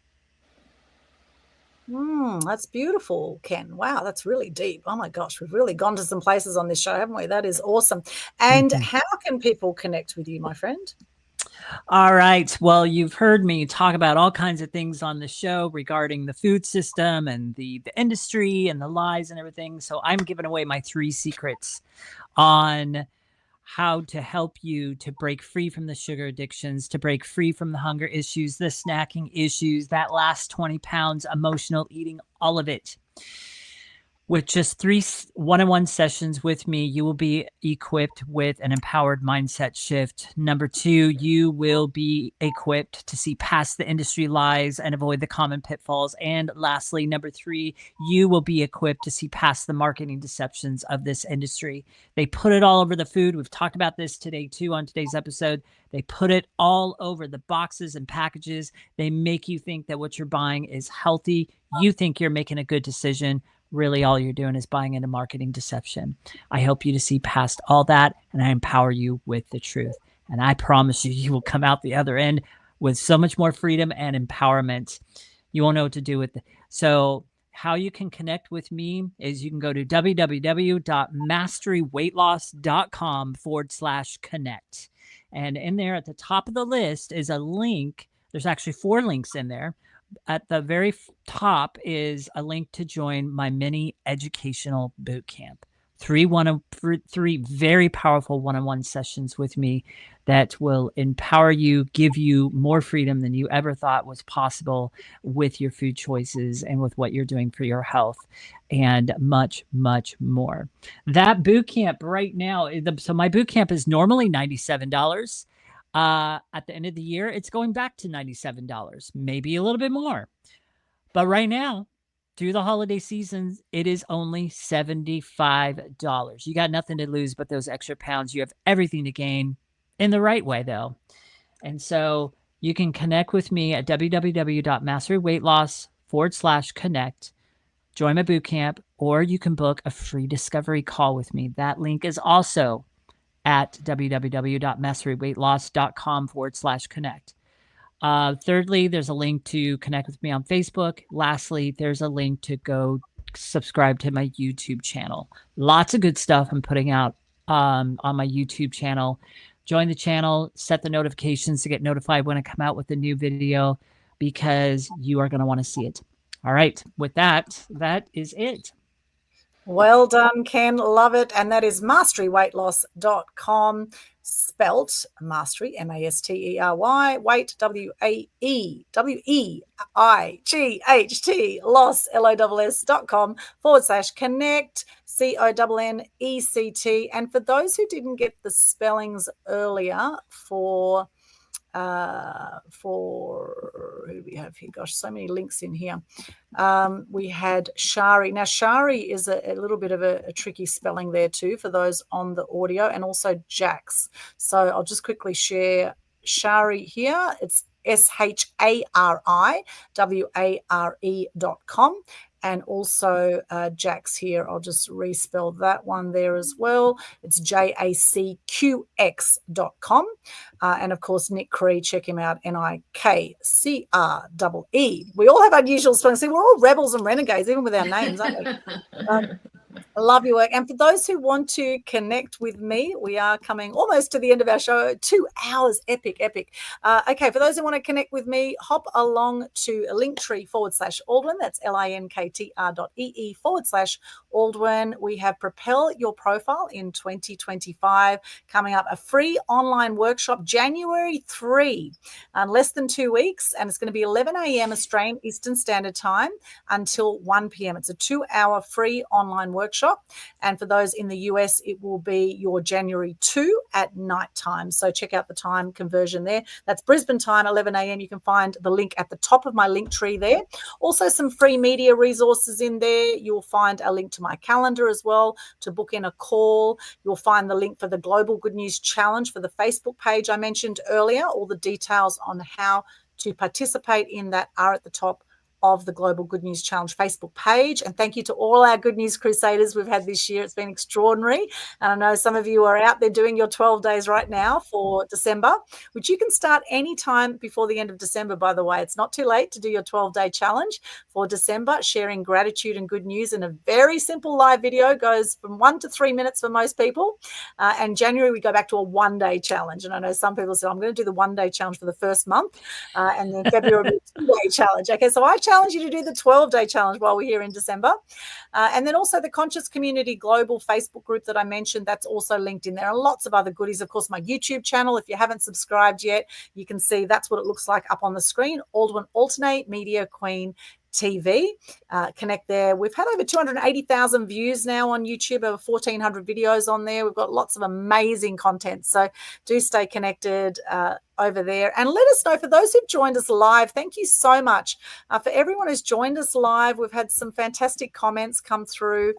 That's beautiful, Ken. Wow, that's really deep. Oh my gosh, we've really gone to some places on this show, haven't we? That is awesome. And how can people connect with you, my friend? All right. Well, you've heard me talk about all kinds of things on the show regarding the food system and the industry and the lies and everything. So I'm giving away my 3 secrets on how to help you to break free from the sugar addictions, to break free from the hunger issues, the snacking issues, that last 20 pounds, emotional eating, all of it. With just 3 one-on-one sessions with me, you will be equipped with an empowered mindset shift. Number 2, you will be equipped to see past the industry lies and avoid the common pitfalls. And lastly, number 3, you will be equipped to see past the marketing deceptions of this industry. They put it all over the food. We've talked about this today too on today's episode. They put it all over the boxes and packages. They make you think that what you're buying is healthy. You think you're making a good decision. Really, all you're doing is buying into marketing deception. I help you to see past all that, and I empower you with the truth. And I promise you, you will come out the other end with so much more freedom and empowerment. You won't know what to do with it. So how you can connect with me is you can go to www.masteryweightloss.com/connect. And in there at the top of the list is a link. There's actually 4 links in there. At the very top is a link to join my mini educational boot camp. 3 very powerful one-on-one sessions with me that will empower you, give you more freedom than you ever thought was possible with your food choices and with what you're doing for your health, and much, much more. That boot camp right now, so my boot camp is normally $97. At the end of the year, it's going back to $97, maybe a little bit more. But right now, through the holiday seasons, it is only $75. You got nothing to lose but those extra pounds. You have everything to gain in the right way, though. And so you can connect with me at www.masteryweightloss.com/connect. Join my bootcamp, or you can book a free discovery call with me. That link is also at www.masteryweightloss.com/connect. Thirdly, there's a link to connect with me on Facebook. Lastly, there's a link to go subscribe to my YouTube channel. Lots of good stuff I'm putting out on my YouTube channel. Join the channel, set the notifications to get notified when I come out with a new video, because you are going to want to see it. All right. With that, that is it. Well done, Ken. Love it. And that is masteryweightloss.com, spelt mastery, MASTERY, weight, WAEWEIGHT, loss, LOSS.com/connect, CONNECT. And for those who didn't get the spellings earlier for who do we have here? Gosh, so many links in here. We had Shari. Now, Shari is a little bit of a tricky spelling there too for those on the audio, and also Jax. So I'll just quickly share Shari here. It's SHARIWARE.com. And also Jax here. I'll just respell that one there as well. It's JACQX.com. And of course, Nick Cree, check him out, NIKCREE. We all have unusual spelling. See, we're all rebels and renegades, even with our names, aren't we? I love your work. And for those who want to connect with me, we are coming almost to the end of our show. 2 hours, epic. Okay, for those who want to connect with me, hop along to linktree/Aldwin. That's linktr.ee/Aldwin. We have Propel Your Profile in 2025 coming up, a free online workshop, January 3, less than 2 weeks. And it's going to be 11 a.m. Australian Eastern Standard Time until 1 p.m. It's a 2-hour free online workshop. And for those in the US, it will be your January 2 at night time. So check out the time conversion there. That's Brisbane time, 11 a.m. You can find the link at the top of my link tree there. Also some free media resources in there. You'll find a link to my calendar as well to book in a call. You'll find the link for the Global Good News Challenge for the Facebook page I mentioned earlier. All the details on how to participate in that are at the top of the Global Good News Challenge Facebook page. And thank you to all our Good News Crusaders we've had this year. It's been extraordinary. And I know some of you are out there doing your 12 days right now for December, which you can start anytime before the end of December, by the way. It's not too late to do your 12-day challenge for December, sharing gratitude and good news in a very simple live video. Goes from 1 to 3 minutes for most people. And January, we go back to a 1-day challenge. And I know some people say, I'm going to do the 1-day challenge for the first month. And then February, will be a 2-day challenge. Okay, so I challenge challenge you to do the 12-day challenge while we're here in December. And then also the Conscious Community Global Facebook group that I mentioned, that's also linked in there. And lots of other goodies. Of course, my YouTube channel, if you haven't subscribed yet, you can see that's what it looks like up on the screen. Aldwin Alternate Media Queen TV. Connect there. We've had over 280,000 views now on YouTube, over 1,400 videos on there. We've got lots of amazing content. So do stay connected over there. And let us know, for those who've joined us live, thank you so much. For everyone who's joined us live, we've had some fantastic comments come through.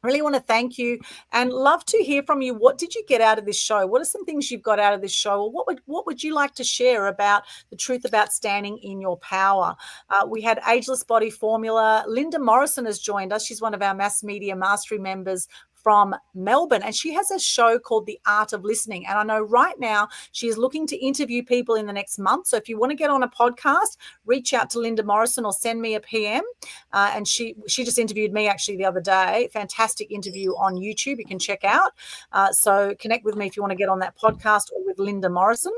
Really want to thank you and love to hear from you. What did you get out of this show? What are some things you've got out of this show? Or what would you like to share about the truth about standing in your power? We had Ageless Body Formula. Linda Morrison has joined us. She's one of our Mass Media Mastery members from Melbourne, and she has a show called The Art of Listening. And I know right now she is looking to interview people in the next month. So if you want to get on a podcast, reach out to Linda Morrison or send me a PM. And she just interviewed me actually the other day. Fantastic interview on YouTube you can check out. So connect with me if you want to get on that podcast, or with Linda Morrison.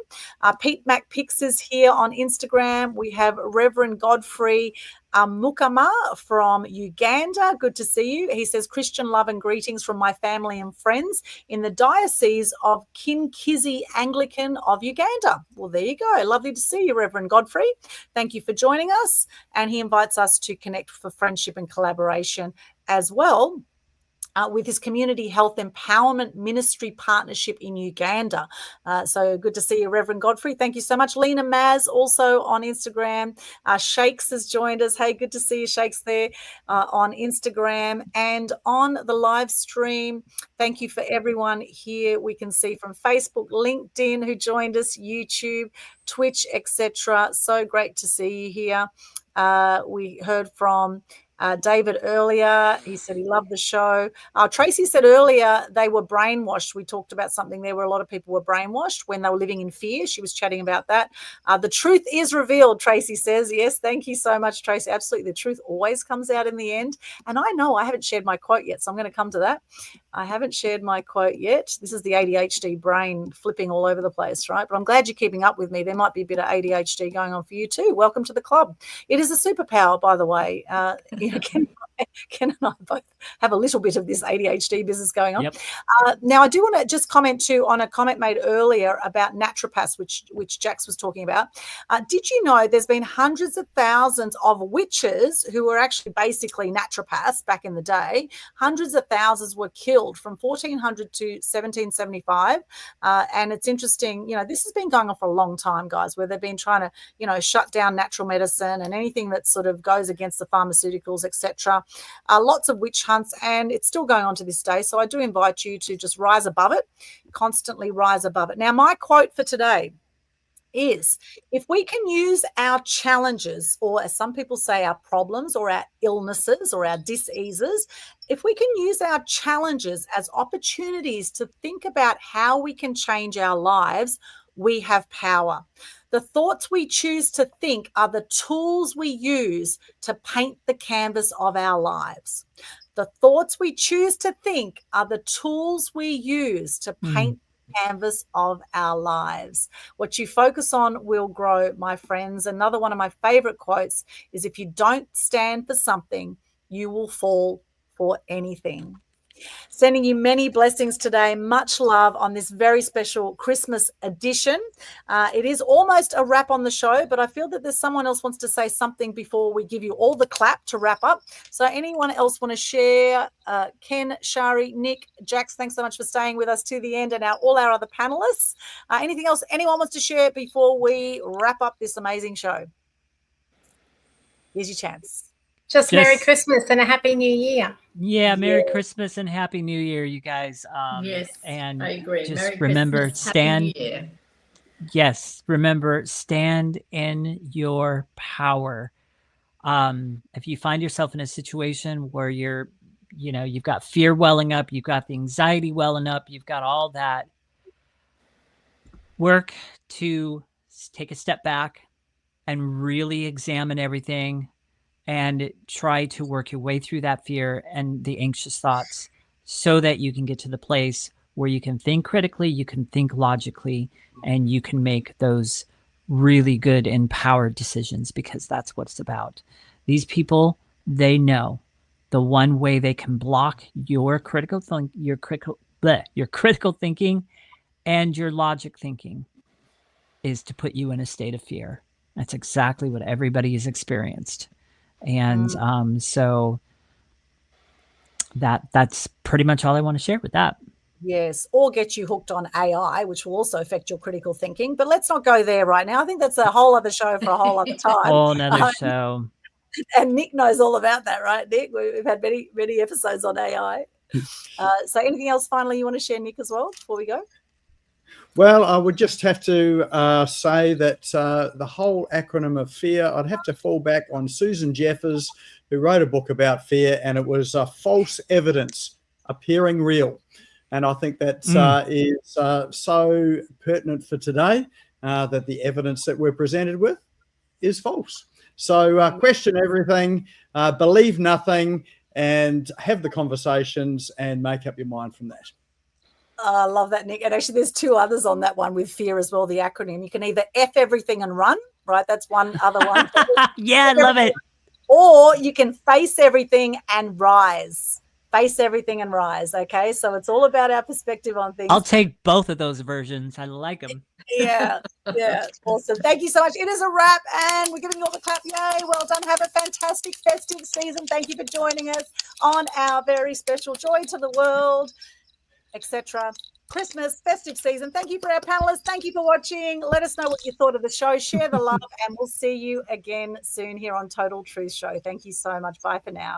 Pete MacPix is here on Instagram. We have Reverend Godfrey Mukama from Uganda. Good to see you. He says, Christian love and greetings from my family and friends in the Diocese of Kinkizi Anglican of Uganda. Well, there you go. Lovely to see you, Reverend Godfrey. Thank you for joining us. And he invites us to connect for friendship and collaboration as well. With his Community Health Empowerment Ministry partnership in Uganda. So good to see you, Reverend Godfrey. Thank you so much. Lena Maz also on Instagram. Shakes has joined us. Hey, good to see you, Shakes, there on Instagram and on the live stream. Thank you for everyone here. We can see from Facebook, LinkedIn, who joined us, YouTube, Twitch, etc. So great to see you here. We heard from David earlier. He said he loved the show. Tracy said earlier they were brainwashed. We talked about something there where a lot of people were brainwashed when they were living in fear. She was chatting about that. The truth is revealed, Tracy says. Yes, thank you so much, Tracy. Absolutely. The truth always comes out in the end. And I know I haven't shared my quote yet, so I'm going to come to that. I haven't shared my quote yet. This is the ADHD brain flipping all over the place, right? But I'm glad you're keeping up with me. There might be a bit of ADHD going on for you too. Welcome to the club. It is a superpower, by the way. Ken and I both have a little bit of this ADHD business going on. Yep. Now, I do want to just comment too on a comment made earlier about naturopaths, which Jax was talking about. Did you know there's been hundreds of thousands of witches who were actually basically naturopaths back in the day? Hundreds of thousands were killed from 1400 to 1775. And it's interesting, this has been going on for a long time, guys, where they've been trying to, shut down natural medicine and anything that sort of goes against the pharmaceuticals, etc. Lots of witch hunts, and it's still going on to this day. So I do invite you to just rise above it, constantly rise above it. Now, my quote for today is, if we can use our challenges, or as some people say, our problems or our illnesses or our diseases, if we can use our challenges as opportunities to think about how we can change our lives, we have power. The thoughts we choose to think are the tools we use to paint the canvas of our lives. The thoughts we choose to think are the tools we use to paint the canvas of our lives. What you focus on will grow, my friends. Another one of my favorite quotes is, if you don't stand for something, you will fall for anything. Sending you many blessings today. Much love on this very special Christmas edition. It is almost a wrap on the show, but I feel that there's someone else wants to say something before we give you all the clap to wrap up. So anyone else want to share? Ken, Shari, Nick, Jax, thanks so much for staying with us to the end, and all our other panelists. Anything else anyone wants to share before we wrap up this amazing show? Here's your chance. Just Merry Christmas and a Happy New Year. Yeah, Merry Christmas and Happy New Year, you guys. Yes, and I agree. Just Merry remember, Christmas, Happy New Year. Yes, remember, stand in your power. If you find yourself in a situation where you've got fear welling up, you've got the anxiety welling up, you've got all that, work to take a step back and really examine everything and try to work your way through that fear and the anxious thoughts so that you can get to the place where you can think critically, you can think logically, and you can make those really good, empowered decisions, because that's what it's about. These people, they know the one way they can block your critical thinking and your logic thinking is to put you in a state of fear. That's exactly what everybody has experienced. And so that's pretty much all I want to share with that. Yes, or get you hooked on AI, which will also affect your critical thinking. But let's not go there right now. I think that's a whole other show for a whole other time. Whole another show. And Nick knows all about that, right, Nick? We've had many, many episodes on AI. So anything else finally you want to share, Nick, as well, before we go? Well, I would just have to say that the whole acronym of fear, I'd have to fall back on Susan Jeffers, who wrote a book about fear, and it was false evidence appearing real. And I think that is so pertinent for today, that the evidence that we're presented with is false. So question everything, believe nothing, and have the conversations and make up your mind from that. I love that, Nick. And actually, there's two others on that one with fear as well, the acronym. You can either F everything and run, right? That's one other one. Yeah, I love it. Or you can face everything and rise. Face everything and rise, okay? So it's all about our perspective on things. I'll take both of those versions. I like them. Yeah, awesome. Thank you so much. It is a wrap, and we're giving you all the clap. Yay, well done. Have a fantastic festive season. Thank you for joining us on our very special Joy to the World, etc. Christmas festive season. Thank you for our panelists. Thank you for watching. Let us know what you thought of the show. Share the love, and we'll see you again soon here on Total Truth Show. Thank you so much. Bye for now.